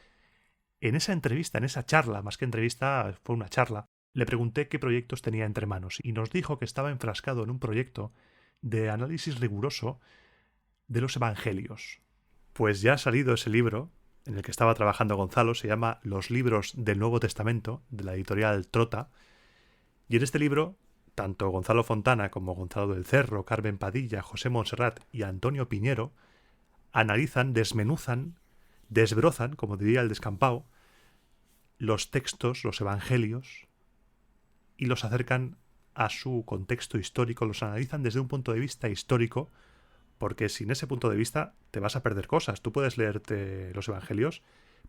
En esa entrevista, en esa charla, más que entrevista, fue una charla, le pregunté qué proyectos tenía entre manos y nos dijo que estaba enfrascado en un proyecto de análisis riguroso de los evangelios. Pues ya ha salido ese libro en el que estaba trabajando Gonzalo, se llama Los libros del Nuevo Testamento, de la editorial Trota, y en este libro tanto Gonzalo Fontana como Gonzalo del Cerro, Carmen Padilla, José Montserrat y Antonio Piñero analizan, desmenuzan, desbrozan, como diría el descampado, los textos, los evangelios, y los acercan a su contexto histórico, los analizan desde un punto de vista histórico, porque sin ese punto de vista te vas a perder cosas. Tú puedes leerte los evangelios,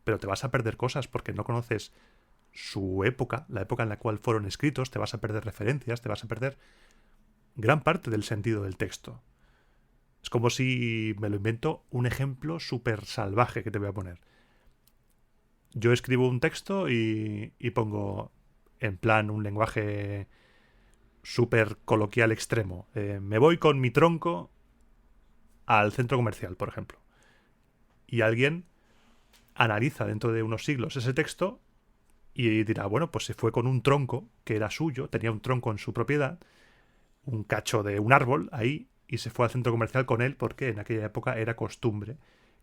pero te vas a perder cosas porque no conoces su época, la época en la cual fueron escritos, te vas a perder referencias, te vas a perder gran parte del sentido del texto. Es como si me lo invento, un ejemplo súper salvaje que te voy a poner. Yo escribo un texto y pongo en plan un lenguaje súper coloquial extremo. Me voy con mi tronco al centro comercial, por ejemplo. Y alguien analiza dentro de unos siglos ese texto y dirá, bueno, pues se fue con un tronco que era suyo, tenía un tronco en su propiedad, un cacho de un árbol ahí, y se fue al centro comercial con él porque en aquella época era costumbre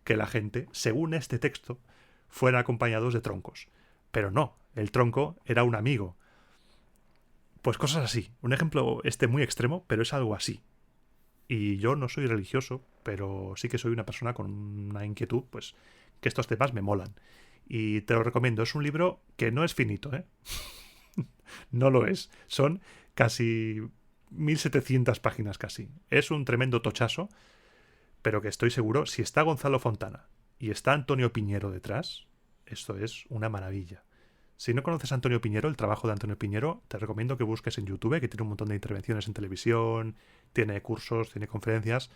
que la gente, según este texto, fuera acompañados de troncos. Pero no, el tronco era un amigo. Pues cosas así. Un ejemplo muy extremo, pero es algo así. Y yo no soy religioso, pero sí que soy una persona con una inquietud, pues que estos temas me molan. Y te lo recomiendo. Es un libro que no es finito, ¿eh? No lo es. Son casi 1700 páginas casi. Es un tremendo tochazo, pero que estoy seguro, si está Gonzalo Fontana y está Antonio Piñero detrás, esto es una maravilla. Si no conoces a Antonio Piñero, el trabajo de Antonio Piñero, te recomiendo que busques en YouTube, que tiene un montón de intervenciones en televisión, tiene cursos, tiene conferencias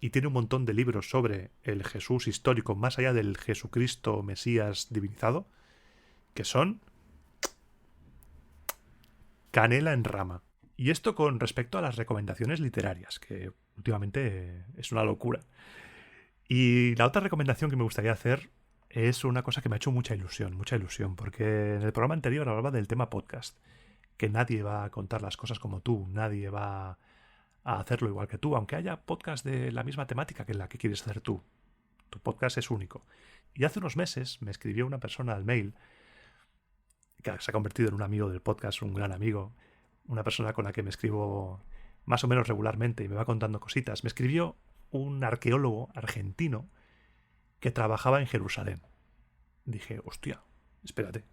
y tiene un montón de libros sobre el Jesús histórico, más allá del Jesucristo Mesías divinizado, que son canela en rama. Y esto con respecto a las recomendaciones literarias, que últimamente es una locura. Y la otra recomendación que me gustaría hacer es una cosa que me ha hecho mucha ilusión, porque en el programa anterior hablaba del tema podcast, que nadie va a contar las cosas como tú, nadie va a hacerlo igual que tú, aunque haya podcast de la misma temática que la que quieres hacer tú. Tu podcast es único. Y hace unos meses me escribió una persona al mail, que se ha convertido en un amigo del podcast, un gran amigo, una persona con la que me escribo más o menos regularmente y me va contando cositas. Me escribió un arqueólogo argentino que trabajaba en Jerusalén. Dije, hostia, espérate,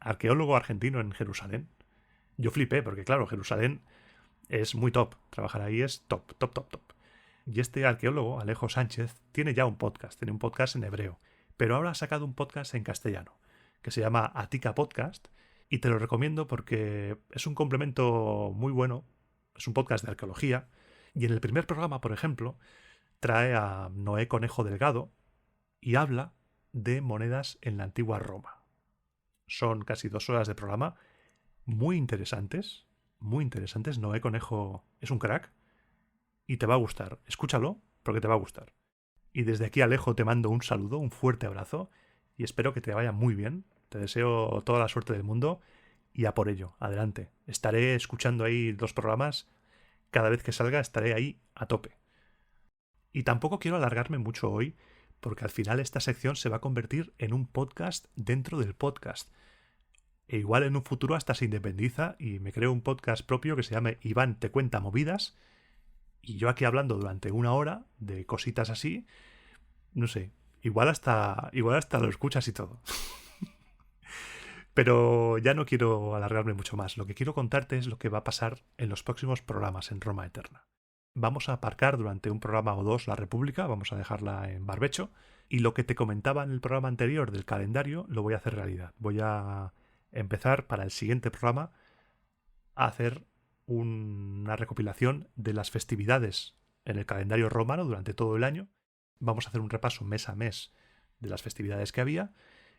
arqueólogo argentino en Jerusalén. Yo flipé, porque claro, Jerusalén es muy top. Trabajar ahí es top, top, top, top. Y este arqueólogo, Alejo Sánchez, tiene ya un podcast. Tiene un podcast en hebreo. Pero ahora ha sacado un podcast en castellano, que se llama Atica Podcast. Y te lo recomiendo porque es un complemento muy bueno. Es un podcast de arqueología. Y en el primer programa, por ejemplo, trae a Noé Conejo Delgado y habla de monedas en la antigua Roma. Son casi 2 horas de programa muy interesantes. Muy interesantes. Noé Conejo es un crack y te va a gustar. Escúchalo porque te va a gustar. Y desde aquí, Alejo, te mando un saludo, un fuerte abrazo y espero que te vaya muy bien. Te deseo toda la suerte del mundo y a por ello, adelante. Estaré escuchando ahí 2 programas. Cada vez que salga estaré ahí a tope. Y tampoco quiero alargarme mucho hoy porque al final esta sección se va a convertir en un podcast dentro del podcast. E igual en un futuro hasta se independiza y me creo un podcast propio que se llame Iván te cuenta movidas. Y yo aquí hablando durante 1 hora de cositas así, no sé, igual hasta lo escuchas y todo. Pero ya no quiero alargarme mucho más. Lo que quiero contarte es lo que va a pasar en los próximos programas en Roma Eterna. Vamos a aparcar durante un programa o 2 la República, vamos a dejarla en barbecho, y lo que te comentaba en el programa anterior del calendario lo voy a hacer realidad. Voy a empezar para el siguiente programa a hacer una recopilación de las festividades en el calendario romano durante todo el año. Vamos a hacer un repaso mes a mes de las festividades que había.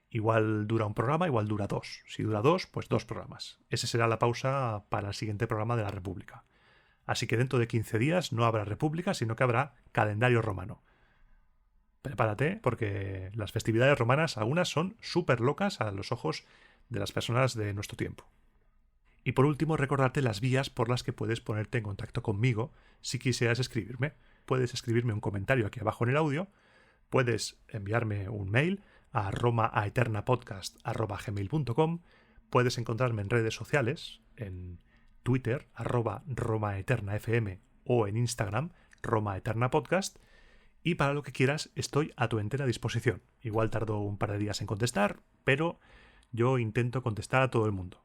Igual dura un programa, igual dura 2. Si dura 2, pues 2 programas. Esa será la pausa para el siguiente programa de la República. Así que dentro de 15 días no habrá República, sino que habrá calendario romano. Prepárate, porque las festividades romanas algunas son súper locas a los ojos de las personas de nuestro tiempo. Y por último, recordarte las vías por las que puedes ponerte en contacto conmigo si quisieras escribirme. Puedes escribirme un comentario aquí abajo en el audio, puedes enviarme un mail a romaaeternapodcast@gmail.com, puedes encontrarme en redes sociales, en Twitter, @RomaEternaFM o en Instagram, RomaEternaPodcast, y para lo que quieras estoy a tu entera disposición. Igual tardo un par de días en contestar, pero yo intento contestar a todo el mundo.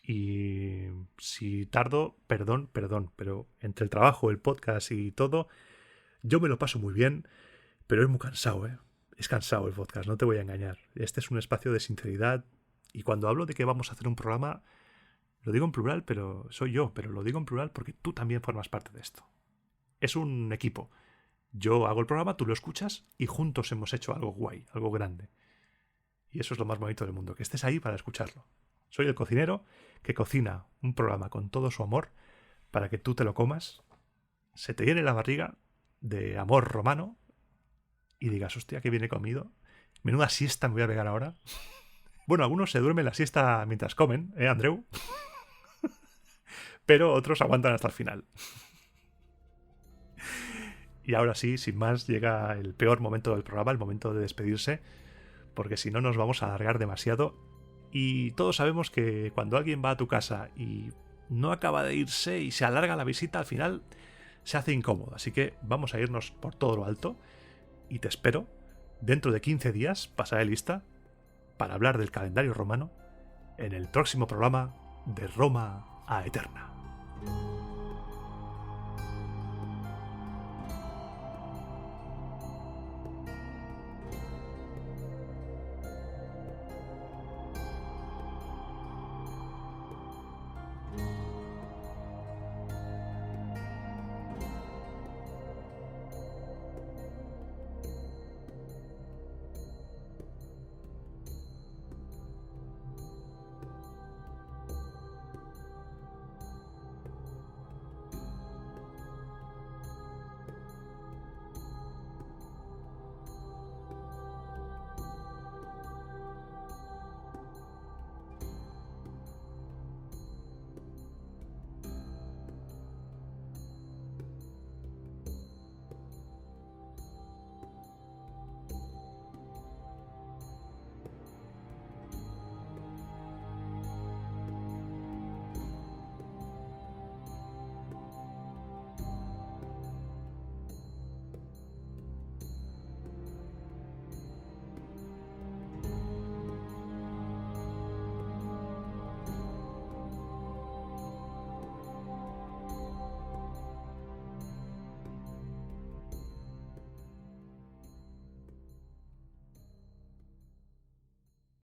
Y si tardo, perdón, pero entre el trabajo, el podcast y todo, yo me lo paso muy bien, pero es muy cansado, ¿eh? Es cansado el podcast, no te voy a engañar. Este es un espacio de sinceridad y cuando hablo de que vamos a hacer un programa, lo digo en plural, pero soy yo, pero lo digo en plural porque tú también formas parte de esto. Es un equipo. Yo hago el programa, tú lo escuchas y juntos hemos hecho algo guay, algo grande. Y eso es lo más bonito del mundo, que estés ahí para escucharlo. Soy el cocinero que cocina un programa con todo su amor para que tú te lo comas, se te llene la barriga de amor romano y digas, hostia, qué bien he comido. Menuda siesta me voy a pegar ahora. Bueno, algunos se duermen la siesta mientras comen, Andreu? Pero otros aguantan hasta el final. Y ahora sí, sin más, llega el peor momento del programa, el momento de despedirse, porque si no nos vamos a alargar demasiado. Y todos sabemos que cuando alguien va a tu casa y no acaba de irse y se alarga la visita, al final se hace incómodo. Así que vamos a irnos por todo lo alto y te espero dentro de 15 días, pasaré lista, para hablar del calendario romano en el próximo programa de Roma a Eterna.